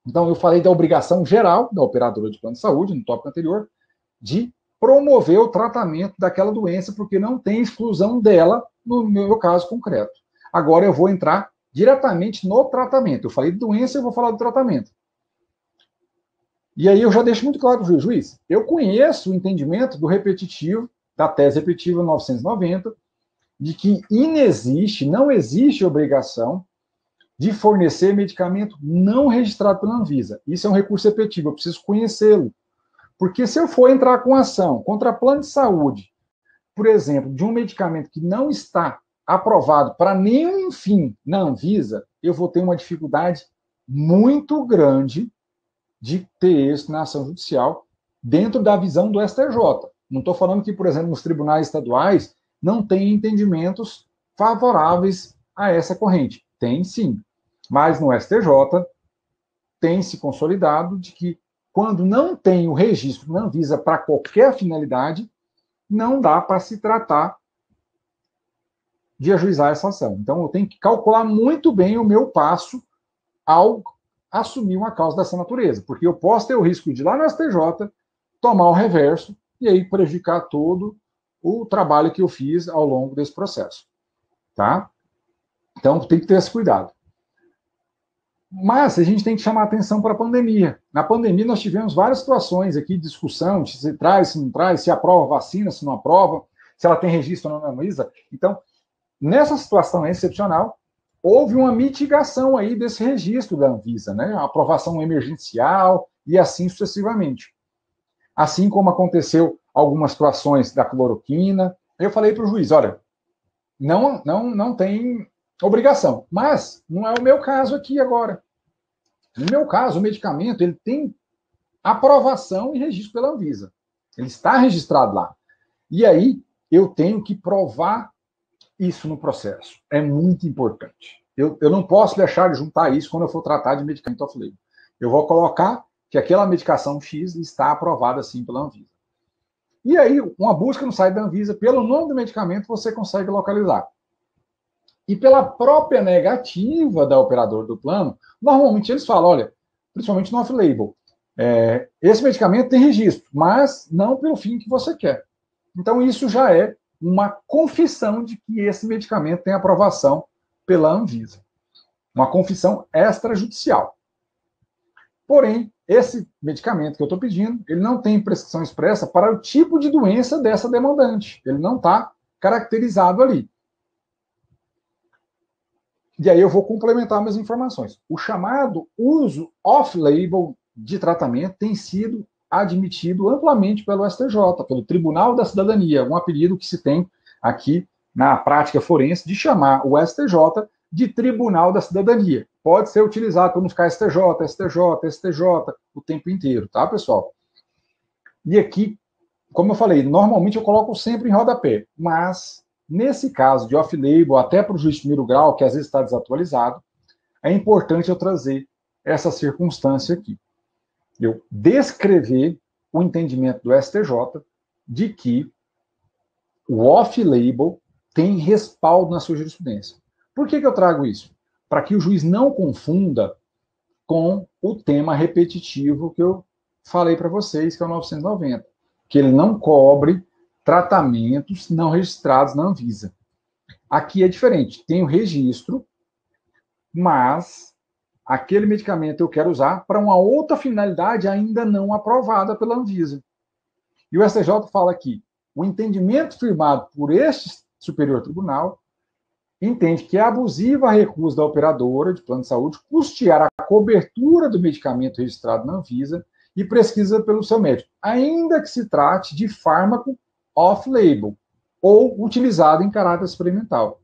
Então, eu falei da obrigação geral da operadora de plano de saúde, no tópico anterior, de promover o tratamento daquela doença, porque não tem exclusão dela no meu caso concreto. Agora eu vou entrar diretamente no tratamento. Eu falei de doença, eu vou falar do tratamento. E aí eu já deixo muito claro para o juiz, eu conheço o entendimento do repetitivo, da tese repetitiva 990, de que não existe obrigação de fornecer medicamento não registrado pela Anvisa. Isso é um recurso repetitivo, eu preciso conhecê-lo. Porque se eu for entrar com ação contra plano de saúde, por exemplo, de um medicamento que não está aprovado para nenhum fim na Anvisa, eu vou ter uma dificuldade muito grande de ter êxito na ação judicial dentro da visão do STJ. Não estou falando que, por exemplo, nos tribunais estaduais não tem entendimentos favoráveis a essa corrente. Tem sim. Mas no STJ tem se consolidado de que quando não tem o registro na Anvisa para qualquer finalidade, não dá para se tratar de ajuizar essa ação. Então, eu tenho que calcular muito bem o meu passo ao assumir uma causa dessa natureza, porque eu posso ter o risco de ir lá no STJ, tomar o reverso e aí prejudicar todo o trabalho que eu fiz ao longo desse processo. Tá? Então, tem que ter esse cuidado. Mas a gente tem que chamar atenção para a pandemia. Na pandemia, nós tivemos várias situações aqui de discussão, se traz, se não traz, se aprova a vacina, se não aprova, se ela tem registro ou não na Anvisa. Então, nessa situação excepcional, houve uma mitigação aí desse registro da Anvisa, né? A aprovação emergencial e assim sucessivamente. Assim como aconteceu algumas situações da cloroquina, eu falei para o juiz, olha, não tem obrigação, mas não é o meu caso aqui agora. No meu caso, o medicamento ele tem aprovação e registro pela Anvisa. Ele está registrado lá. E aí, eu tenho que provar isso no processo. É muito importante. Eu não posso deixar de juntar isso quando eu for tratar de medicamento off-label. Eu vou colocar que aquela medicação X está aprovada, sim, pela Anvisa. E aí, uma busca no site da Anvisa, pelo nome do medicamento, você consegue localizar. E pela própria negativa da operadora do plano, normalmente eles falam, olha, principalmente no off-label, esse medicamento tem registro, mas não pelo fim que você quer. Então, isso já é uma confissão de que esse medicamento tem aprovação pela Anvisa. Uma confissão extrajudicial. Porém, esse medicamento que eu estou pedindo, ele não tem prescrição expressa para o tipo de doença dessa demandante. Ele não está caracterizado ali. E aí eu vou complementar minhas informações. O chamado uso off-label de tratamento tem sido admitido amplamente pelo STJ, pelo Tribunal da Cidadania, um apelido que se tem aqui na prática forense, de chamar o STJ de Tribunal da Cidadania. Pode ser utilizado para não ficar STJ, STJ, STJ o tempo inteiro, tá, pessoal? E aqui, como eu falei, normalmente eu coloco sempre em rodapé, mas nesse caso de off-label, até para o juiz de primeiro grau, que às vezes está desatualizado, é importante eu trazer essa circunstância aqui. Eu descrever o entendimento do STJ de que o off-label tem respaldo na sua jurisprudência. Por que eu trago isso? Para que o juiz não confunda com o tema repetitivo que eu falei para vocês, que é o 990, que ele não cobre tratamentos não registrados na Anvisa. Aqui é diferente, tem o registro, mas aquele medicamento eu quero usar para uma outra finalidade ainda não aprovada pela Anvisa. E o STJ fala que o entendimento firmado por este Superior Tribunal entende que é abusiva a recusa da operadora de plano de saúde custear a cobertura do medicamento registrado na Anvisa e prescrita pelo seu médico, ainda que se trate de fármaco off-label ou utilizado em caráter experimental.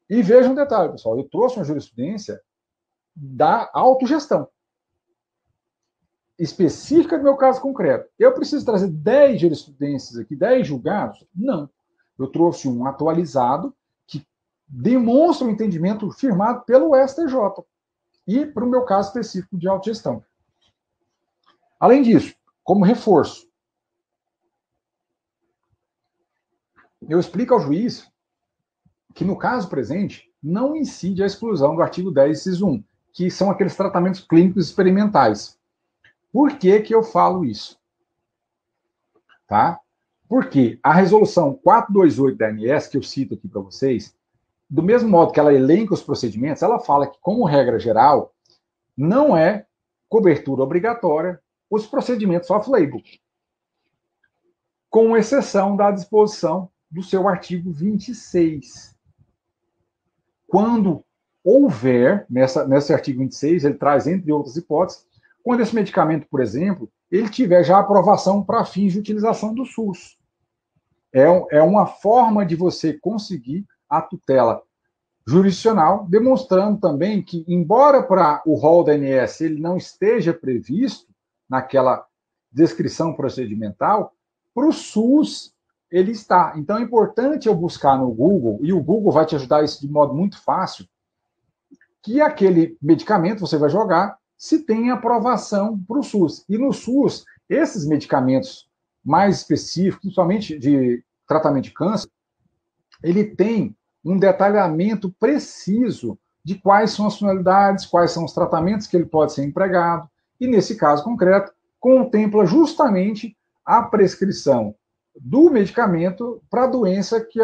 E veja um detalhe, pessoal, eu trouxe uma jurisprudência da autogestão, específica do meu caso concreto. Eu preciso trazer 10 jurisprudências aqui, 10 julgados? Não. Eu trouxe um atualizado que demonstra o entendimento firmado pelo STJ e para o meu caso específico de autogestão. Além disso, como reforço, eu explico ao juiz que, no caso presente, não incide a exclusão do artigo 10, inciso 1, que são aqueles tratamentos clínicos experimentais. Por que eu falo isso? Tá? Porque a resolução 428 da ANS, que eu cito aqui para vocês, do mesmo modo que ela elenca os procedimentos, ela fala que, como regra geral, não é cobertura obrigatória os procedimentos off-label, com exceção da disposição do seu artigo 26. Quando houver, nesse artigo 26, ele traz, entre outras hipóteses, quando esse medicamento, por exemplo, ele tiver já aprovação para fins de utilização do SUS. É uma forma de você conseguir a tutela jurisdicional, demonstrando também que, embora para o rol da ANS ele não esteja previsto naquela descrição procedimental, para o SUS ele está. Então é importante eu buscar no Google, e o Google vai te ajudar isso de modo muito fácil, que aquele medicamento você vai jogar se tem aprovação para o SUS. E no SUS, esses medicamentos mais específicos, principalmente de tratamento de câncer, ele tem um detalhamento preciso de quais são as finalidades, quais são os tratamentos que ele pode ser empregado, e nesse caso concreto, contempla justamente a prescrição do medicamento para a doença que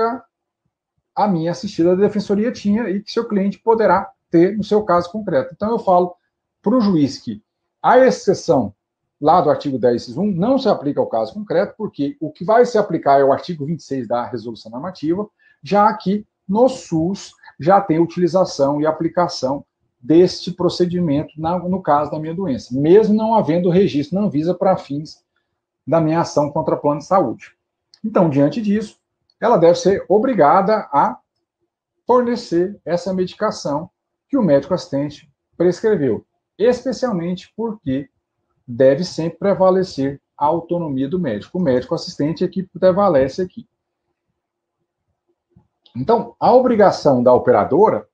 a minha assistida da defensoria tinha e que seu cliente poderá ter no seu caso concreto. Então eu falo para o juiz que a exceção lá do artigo 10, inciso 1, não se aplica ao caso concreto, porque o que vai se aplicar é o artigo 26 da resolução normativa, já que no SUS já tem utilização e aplicação deste procedimento no caso da minha doença, mesmo não havendo registro na Anvisa para fins da minha ação contra plano de saúde. Então, diante disso, ela deve ser obrigada a fornecer essa medicação que o médico assistente prescreveu, especialmente porque deve sempre prevalecer a autonomia do médico. O médico assistente é que prevalece aqui. Então, a obrigação da operadora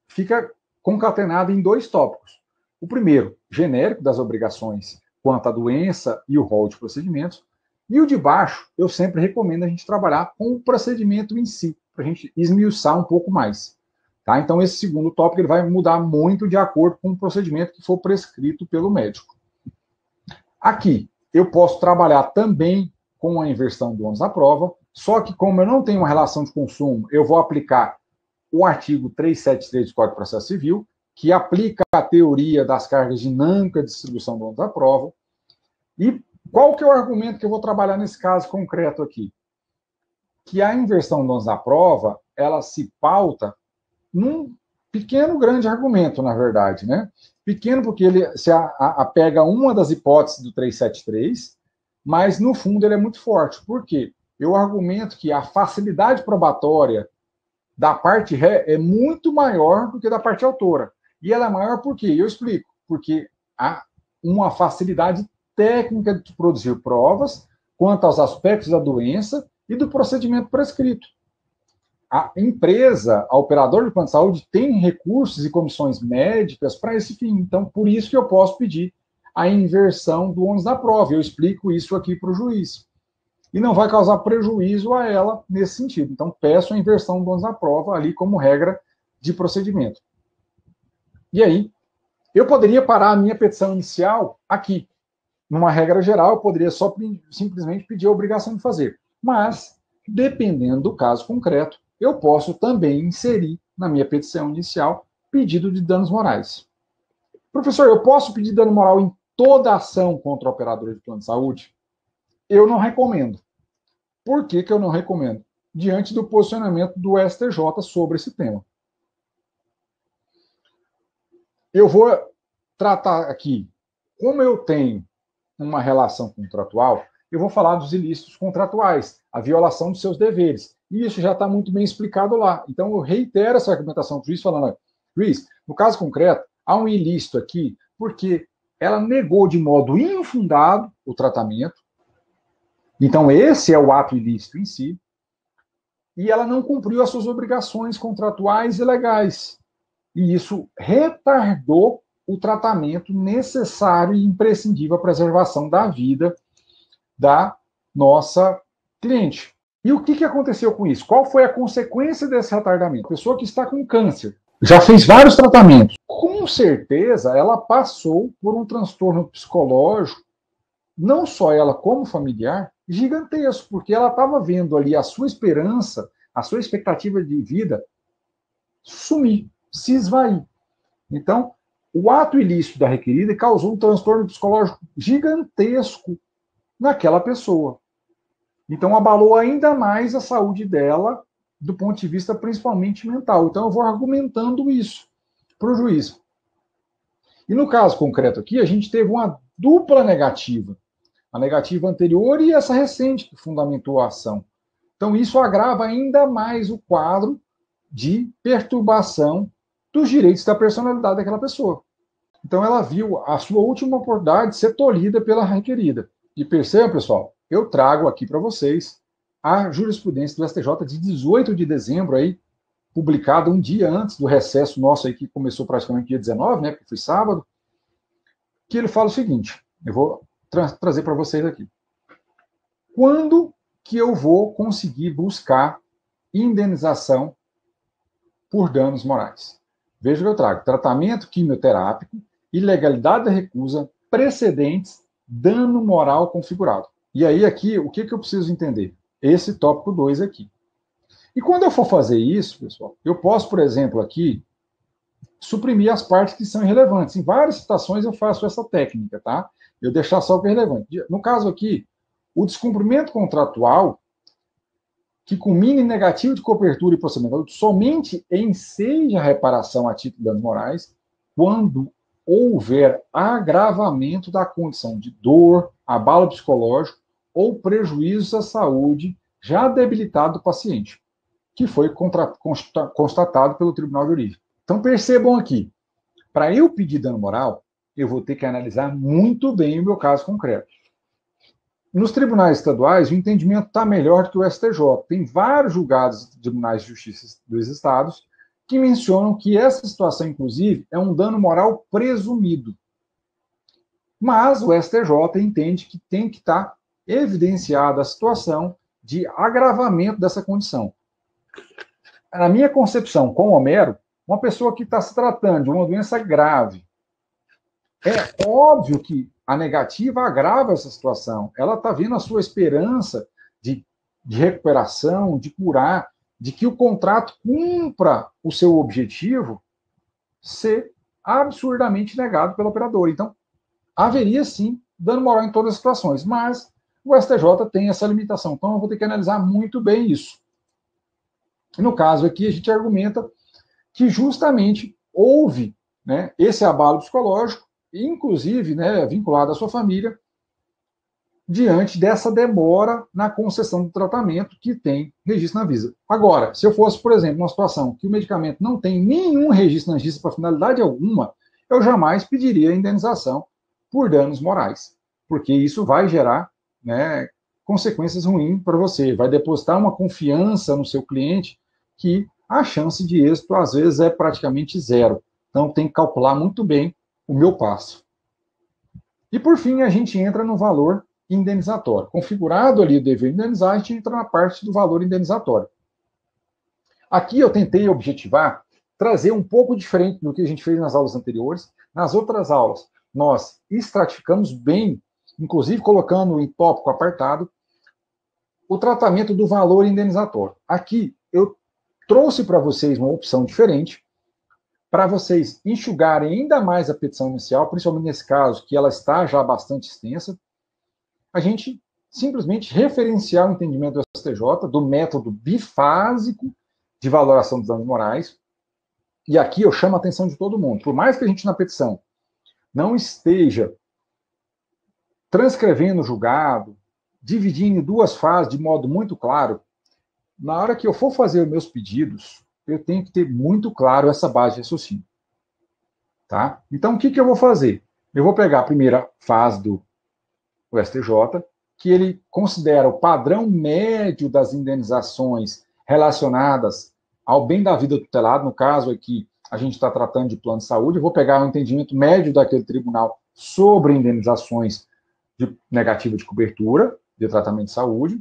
fica concatenada em 2 tópicos. O primeiro, genérico das obrigações quanto à doença e o rol de procedimentos. E o de baixo, eu sempre recomendo a gente trabalhar com o procedimento em si, para a gente esmiuçar um pouco mais. Tá? Então, esse segundo tópico ele vai mudar muito de acordo com o procedimento que for prescrito pelo médico. Aqui, eu posso trabalhar também com a inversão do ônus da prova, só que como eu não tenho uma relação de consumo, eu vou aplicar o artigo 373 do Código de Processo Civil, que aplica a teoria das cargas dinâmicas de distribuição do ônus da prova. E qual que é o argumento que eu vou trabalhar nesse caso concreto aqui? Que a inversão do ônus da prova, ela se pauta num pequeno, grande argumento, na verdade, né? Pequeno porque ele se apega a uma das hipóteses do 373, mas, no fundo, ele é muito forte. Por quê? eu argumento que a facilidade probatória da parte ré é muito maior do que da parte autora. E ela é maior por quê? Eu explico. Porque há uma facilidade técnica de produzir provas quanto aos aspectos da doença e do procedimento prescrito. A empresa, a operadora de plano de saúde, tem recursos e comissões médicas para esse fim. Então, por isso que eu posso pedir a inversão do ônus da prova. Eu explico isso aqui para o juiz. E não vai causar prejuízo a ela nesse sentido. Então, peço a inversão do ônus da prova ali como regra de procedimento. E aí, eu poderia parar a minha petição inicial aqui. Numa regra geral, eu poderia só simplesmente pedir a obrigação de fazer. Mas, dependendo do caso concreto, eu posso também inserir na minha petição inicial pedido de danos morais. Professor, eu posso pedir dano moral em toda ação contra o operador de plano de saúde? Eu não recomendo. Por que eu não recomendo? Diante do posicionamento do STJ sobre esse tema. Eu vou tratar aqui, como eu tenho uma relação contratual, eu vou falar dos ilícitos contratuais, a violação dos seus deveres. E isso já está muito bem explicado lá. Então, eu reitero essa argumentação do juiz, falando, juiz, no caso concreto, há um ilícito aqui, porque ela negou de modo infundado o tratamento. Então, esse é o ato ilícito em si. E ela não cumpriu as suas obrigações contratuais e legais. E isso retardou o tratamento necessário e imprescindível à preservação da vida da nossa cliente. E o que aconteceu com isso? Qual foi a consequência desse retardamento? A pessoa que está com câncer, já fez vários tratamentos. Com certeza, ela passou por um transtorno psicológico, não só ela como familiar, gigantesco, porque ela estava vendo ali a sua esperança, a sua expectativa de vida sumir, se esvair. Então, o ato ilícito da requerida causou um transtorno psicológico gigantesco naquela pessoa. Então, abalou ainda mais a saúde dela, do ponto de vista principalmente mental. Então, eu vou argumentando isso para o juiz. E no caso concreto aqui, a gente teve uma dupla negativa. A negativa anterior e essa recente que fundamentou a ação. Então, isso agrava ainda mais o quadro de perturbação dos direitos da personalidade daquela pessoa. Então, ela viu a sua última oportunidade de ser tolhida pela requerida. E percebam, pessoal, eu trago aqui para vocês a jurisprudência do STJ de 18 de dezembro, aí, publicada um dia antes do recesso nosso, aí, que começou praticamente dia 19, né, que foi sábado, que ele fala o seguinte, eu vou trazer para vocês aqui. Quando que eu vou conseguir buscar indenização por danos morais? Veja o que eu trago. Tratamento quimioterápico, ilegalidade da recusa, precedentes, dano moral configurado. E aí, aqui, o que eu preciso entender? Esse tópico 2 aqui. E quando eu for fazer isso, pessoal, eu posso, por exemplo, aqui, suprimir as partes que são irrelevantes. Em várias situações eu faço essa técnica, tá? Eu deixar só o que é relevante. No caso aqui, o descumprimento contratual, que culmina em negativo de cobertura e procedimento, somente enseja a reparação a título de danos morais quando houver agravamento da condição de dor, abalo psicológico ou prejuízo à saúde já debilitado do paciente, que foi constatado pelo tribunal de origem. Então, percebam aqui, para eu pedir dano moral, eu vou ter que analisar muito bem o meu caso concreto. Nos tribunais estaduais, o entendimento está melhor do que o STJ. Tem vários julgados de tribunais de justiça dos estados que mencionam que essa situação, inclusive, é um dano moral presumido. Mas o STJ entende que tem que estar evidenciada a situação de agravamento dessa condição. Na minha concepção, com Homero, uma pessoa que está se tratando de uma doença grave, é óbvio que a negativa agrava essa situação. Ela está vendo a sua esperança de recuperação, de curar, de que o contrato cumpra o seu objetivo, ser absurdamente negado pelo operador. Então, haveria sim dano moral em todas as situações, mas o STJ tem essa limitação. Então, eu vou ter que analisar muito bem isso. E no caso aqui, a gente argumenta que justamente houve, né, esse abalo psicológico, inclusive, né, vinculado à sua família, diante dessa demora na concessão do tratamento que tem registro na Anvisa. Agora, se eu fosse, por exemplo, numa situação que o medicamento não tem nenhum registro na Anvisa para finalidade alguma, eu jamais pediria indenização por danos morais, porque isso vai gerar, né, consequências ruins para você, vai depositar uma confiança no seu cliente que a chance de êxito, às vezes, é praticamente zero. Então, tem que calcular muito bem o meu passo. E, por fim, a gente entra no valor indenizatório. Configurado ali o dever indenizar, a gente entra na parte do valor indenizatório. Aqui eu tentei objetivar, trazer um pouco diferente do que a gente fez nas aulas anteriores. Nas outras aulas, nós estratificamos bem, inclusive colocando em tópico apartado, o tratamento do valor indenizatório. Aqui eu trouxe para vocês uma opção diferente, para vocês enxugarem ainda mais a petição inicial, principalmente nesse caso, que ela está já bastante extensa, a gente simplesmente referenciar o entendimento do STJ, do método bifásico de valoração dos danos morais. E aqui eu chamo a atenção de todo mundo. Por mais que a gente na petição não esteja transcrevendo o julgado, dividindo em duas fases de modo muito claro, na hora que eu for fazer os meus pedidos, eu tenho que ter muito claro essa base de raciocínio. Tá? Então, o que eu vou fazer? Eu vou pegar a primeira fase do STJ, que ele considera o padrão médio das indenizações relacionadas ao bem da vida tutelado, no caso aqui, a gente está tratando de plano de saúde, eu vou pegar o entendimento médio daquele tribunal sobre indenizações negativa de cobertura, de tratamento de saúde,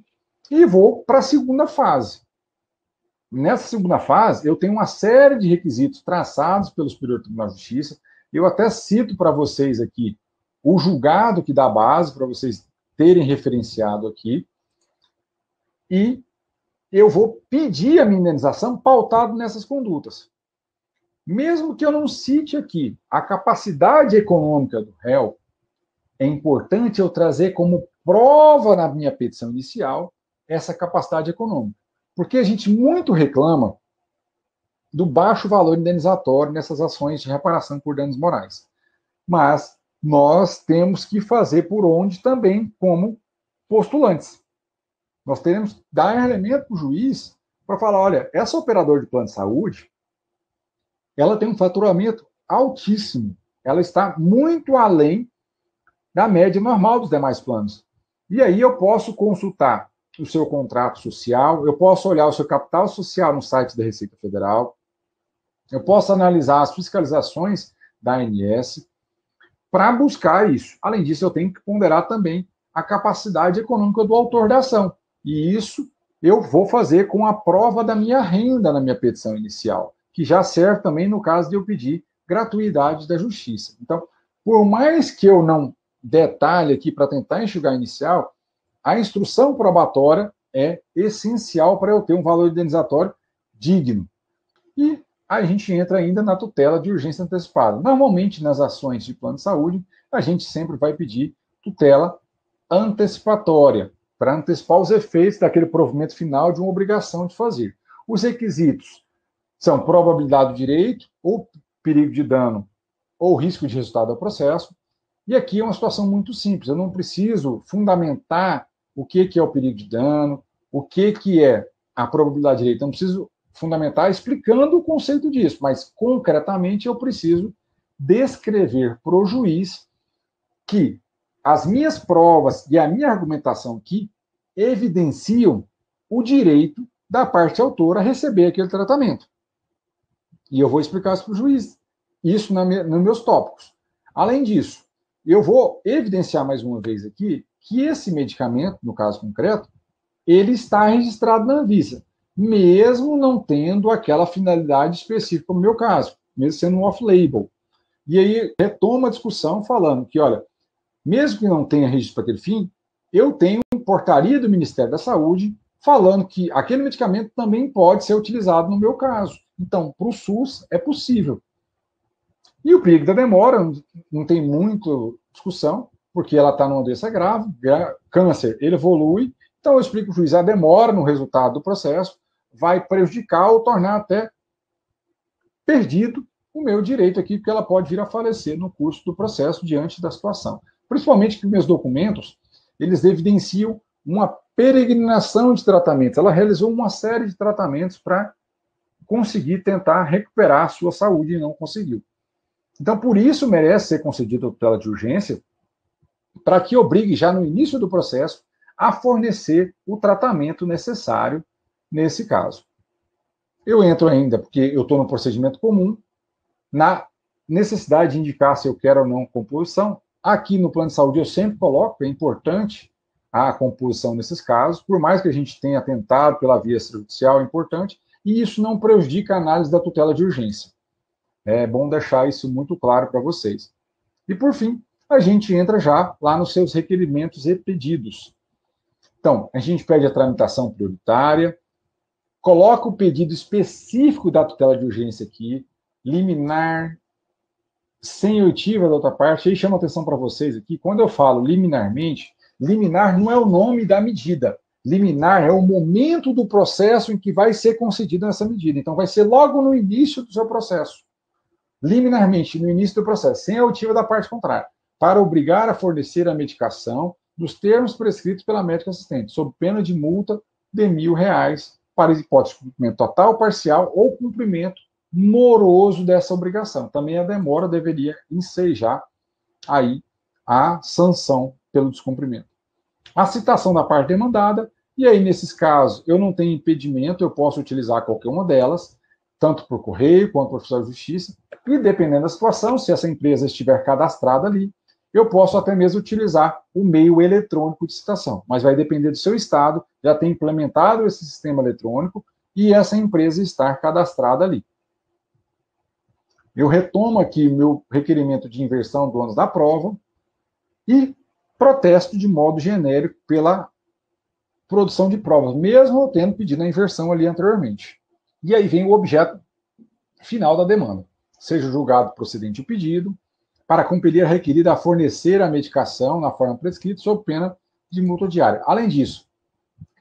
e vou para a segunda fase. Nessa segunda fase, eu tenho uma série de requisitos traçados pelo Superior Tribunal de Justiça. Eu até cito para vocês aqui o julgado que dá base para vocês terem referenciado aqui. E eu vou pedir a minha indenização pautado nessas condutas. Mesmo que eu não cite aqui a capacidade econômica do réu, é importante eu trazer como prova na minha petição inicial essa capacidade econômica. Porque a gente muito reclama do baixo valor indenizatório nessas ações de reparação por danos morais. Mas nós temos que fazer por onde também como postulantes. Nós teremos que dar elemento para o juiz para falar, olha, essa operadora de plano de saúde, ela tem um faturamento altíssimo. Ela está muito além da média normal dos demais planos. E aí eu posso consultar o seu contrato social, eu posso olhar o seu capital social no site da Receita Federal, eu posso analisar as fiscalizações da ANS para buscar isso. Além disso, eu tenho que ponderar também a capacidade econômica do autor da ação. E isso eu vou fazer com a prova da minha renda na minha petição inicial, que já serve também no caso de eu pedir gratuidade da justiça. Então, por mais que eu não detalhe aqui para tentar enxugar inicial, a instrução probatória é essencial para eu ter um valor indenizatório digno. E a gente entra ainda na tutela de urgência antecipada. Normalmente, nas ações de plano de saúde, a gente sempre vai pedir tutela antecipatória, para antecipar os efeitos daquele provimento final de uma obrigação de fazer. Os requisitos são probabilidade do direito, ou perigo de dano, ou risco de resultado ao processo. E aqui é uma situação muito simples. Eu não preciso fundamentar o que é o perigo de dano, o que é a probabilidade de direito. Eu não preciso fundamentar explicando o conceito disso, mas concretamente eu preciso descrever para o juiz que as minhas provas e a minha argumentação aqui evidenciam o direito da parte autora a receber aquele tratamento. E eu vou explicar isso para o juiz. Isso nos meus tópicos. Além disso, eu vou evidenciar mais uma vez aqui que esse medicamento, no caso concreto, ele está registrado na Anvisa, mesmo não tendo aquela finalidade específica no meu caso, mesmo sendo um off-label. E aí retoma a discussão falando que, olha, mesmo que não tenha registro para aquele fim, eu tenho portaria do Ministério da Saúde falando que aquele medicamento também pode ser utilizado no meu caso. Então, para o SUS é possível. E o perigo da demora, não tem muita discussão, porque ela está numa doença grave, câncer, ele evolui. Então, eu explico para o juiz, a demora no resultado do processo vai prejudicar ou tornar até perdido o meu direito aqui, porque ela pode vir a falecer no curso do processo diante da situação. Principalmente que meus documentos, eles evidenciam uma peregrinação de tratamentos. Ela realizou uma série de tratamentos para conseguir tentar recuperar a sua saúde e não conseguiu. Então, por isso merece ser concedida a tutela de urgência, para que obrigue já no início do processo a fornecer o tratamento necessário nesse caso. Eu entro ainda, porque eu estou no procedimento comum, na necessidade de indicar se eu quero ou não composição. Aqui no plano de saúde eu sempre coloco, é importante a composição nesses casos, por mais que a gente tenha tentado pela via extrajudicial, é importante, e isso não prejudica a análise da tutela de urgência. É bom deixar isso muito claro para vocês. E, por fim, a gente entra já lá nos seus requerimentos e pedidos. Então, a gente pede a tramitação prioritária, coloca o pedido específico da tutela de urgência aqui, liminar, sem oitiva da outra parte, aí chama atenção para vocês aqui, quando eu falo liminarmente, liminar não é o nome da medida, liminar é o momento do processo em que vai ser concedida essa medida, então vai ser logo no início do seu processo, liminarmente, no início do processo, sem a oitiva da parte contrária, para obrigar a fornecer a medicação dos termos prescritos pela médica assistente, sob pena de multa de R$ 1.000, para hipótese de cumprimento total, parcial ou cumprimento moroso dessa obrigação. Também a demora deveria ensejar aí a sanção pelo descumprimento. A citação da parte demandada, e aí nesses casos eu não tenho impedimento, eu posso utilizar qualquer uma delas, tanto por correio quanto por oficial de justiça, e dependendo da situação, se essa empresa estiver cadastrada ali, eu posso até mesmo utilizar o meio eletrônico de citação, mas vai depender do seu estado, já ter implementado esse sistema eletrônico e essa empresa estar cadastrada ali. Eu retomo aqui meu requerimento de inversão do ônus da prova e protesto de modo genérico pela produção de provas, mesmo eu tendo pedido a inversão ali anteriormente. E aí vem o objeto final da demanda. Seja julgado procedente o pedido, para compelir a requerida a fornecer a medicação na forma prescrita, sob pena de multa diária. Além disso,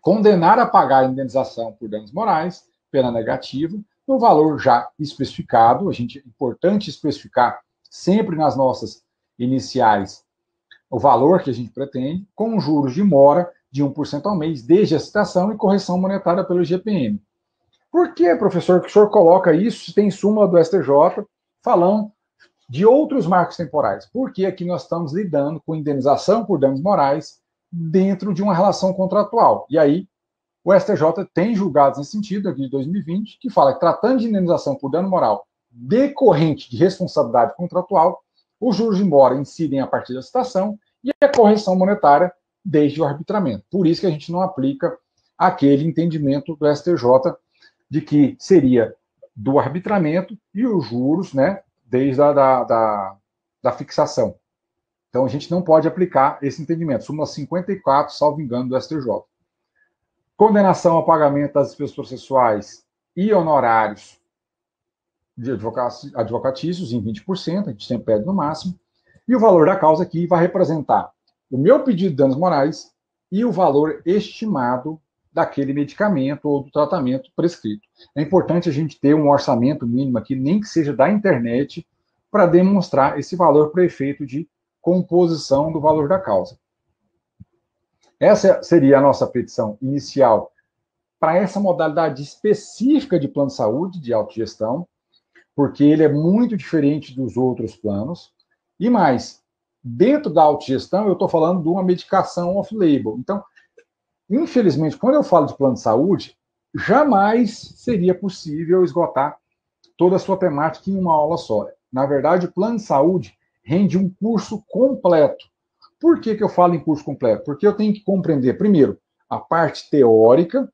condenar a pagar a indenização por danos morais, pena negativa, no valor já especificado. É importante especificar sempre nas nossas iniciais o valor que a gente pretende, com juros de mora de 1% ao mês, desde a citação e correção monetária pelo IGPM. Por que, professor, que o senhor coloca isso se tem súmula do STJ falando de outros marcos temporais? Porque aqui nós estamos lidando com indenização por danos morais dentro de uma relação contratual. E aí, o STJ tem julgados nesse sentido, aqui de 2020, que fala que, tratando de indenização por dano moral decorrente de responsabilidade contratual, os juros de mora incidem a partir da citação e a correção monetária desde o arbitramento. Por isso que a gente não aplica aquele entendimento do STJ de que seria do arbitramento e os juros, né, desde da fixação. Então, a gente não pode aplicar esse entendimento. Súmula 54, salvo engano, do STJ. Condenação ao pagamento das despesas processuais e honorários de advocatícios em 20%, a gente sempre pede no máximo, e o valor da causa aqui vai representar o meu pedido de danos morais e o valor estimado daquele medicamento ou do tratamento prescrito. É importante a gente ter um orçamento mínimo aqui, nem que seja da internet, para demonstrar esse valor para efeito de composição do valor da causa. Essa seria a nossa petição inicial para essa modalidade específica de plano de saúde, de autogestão, porque ele é muito diferente dos outros planos. E mais, dentro da autogestão, eu estou falando de uma medicação off-label. Então, infelizmente, quando eu falo de plano de saúde, jamais seria possível esgotar toda a sua temática em uma aula só. Na verdade, o plano de saúde rende um curso completo. Por que eu falo em curso completo? Porque eu tenho que compreender, primeiro, a parte teórica,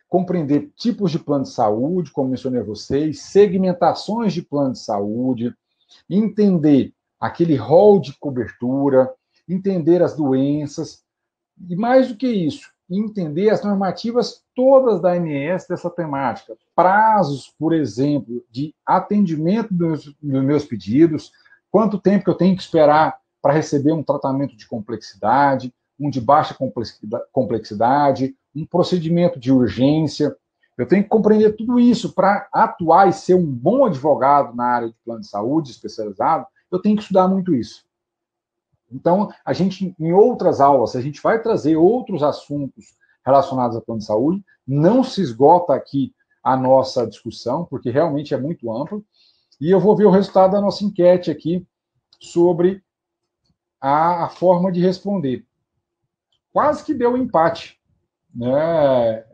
compreender tipos de plano de saúde, como mencionei a vocês, segmentações de plano de saúde, entender aquele rol de cobertura, entender as doenças, e mais do que isso, entender as normativas todas da ANS dessa temática, prazos, por exemplo, de atendimento dos meus pedidos, quanto tempo que eu tenho que esperar para receber um tratamento de complexidade, um de baixa complexidade, um procedimento de urgência. Eu tenho que compreender tudo isso para atuar e ser um bom advogado na área de plano de saúde especializado. Eu tenho que estudar muito isso. Então, a gente, em outras aulas, a gente vai trazer outros assuntos relacionados ao plano de saúde. Não se esgota aqui a nossa discussão, porque realmente é muito amplo. E eu vou ver o resultado da nossa enquete aqui sobre a forma de responder. Quase que deu um empate, né?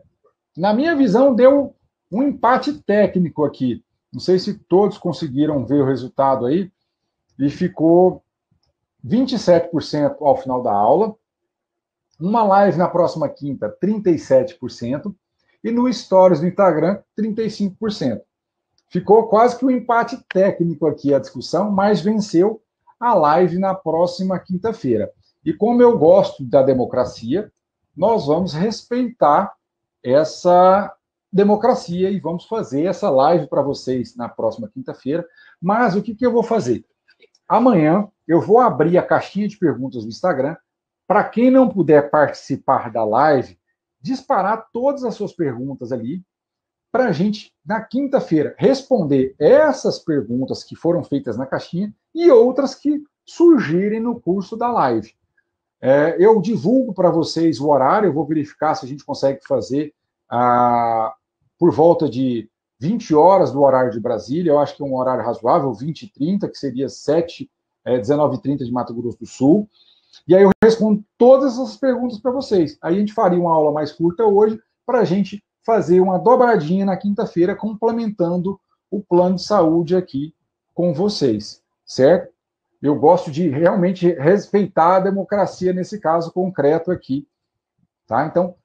Na minha visão, deu um empate técnico aqui. Não sei se todos conseguiram ver o resultado aí. E ficou 27% ao final da aula. Uma live na próxima quinta, 37%. E no Stories do Instagram, 35%. Ficou quase que um empate técnico aqui a discussão, mas venceu a live na próxima quinta-feira. E como eu gosto da democracia, nós vamos respeitar essa democracia e vamos fazer essa live para vocês na próxima quinta-feira. Mas o que eu vou fazer? Amanhã eu vou abrir a caixinha de perguntas do Instagram. Para quem não puder participar da live, disparar todas as suas perguntas ali, para a gente, na quinta-feira, responder essas perguntas que foram feitas na caixinha e outras que surgirem no curso da live. Eu divulgo para vocês o horário, eu vou verificar se a gente consegue fazer por volta de 20 horas do horário de Brasília, eu acho que é um horário razoável, 20h30, que seria 19h30 de Mato Grosso do Sul. E aí eu respondo todas essas perguntas para vocês. Aí a gente faria uma aula mais curta hoje para a gente fazer uma dobradinha na quinta-feira, complementando o plano de saúde aqui com vocês, certo? Eu gosto de realmente respeitar a democracia nesse caso concreto aqui, tá? Então,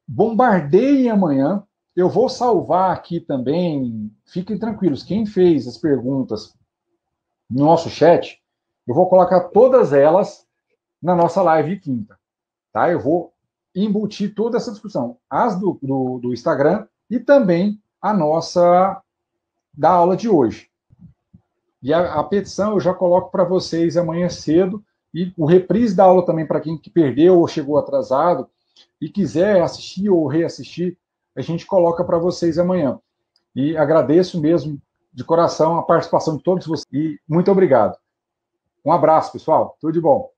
bombardeiem amanhã. Eu vou salvar aqui também, fiquem tranquilos, quem fez as perguntas no nosso chat, eu vou colocar todas elas na nossa live de quinta, tá? Eu vou embutir toda essa discussão, as do Instagram e também a nossa da aula de hoje. E a petição eu já coloco para vocês amanhã cedo, e o reprise da aula também para quem que perdeu ou chegou atrasado e quiser assistir ou reassistir, a gente coloca para vocês amanhã. E agradeço mesmo de coração a participação de todos vocês e muito obrigado. Um abraço, pessoal. Tudo de bom.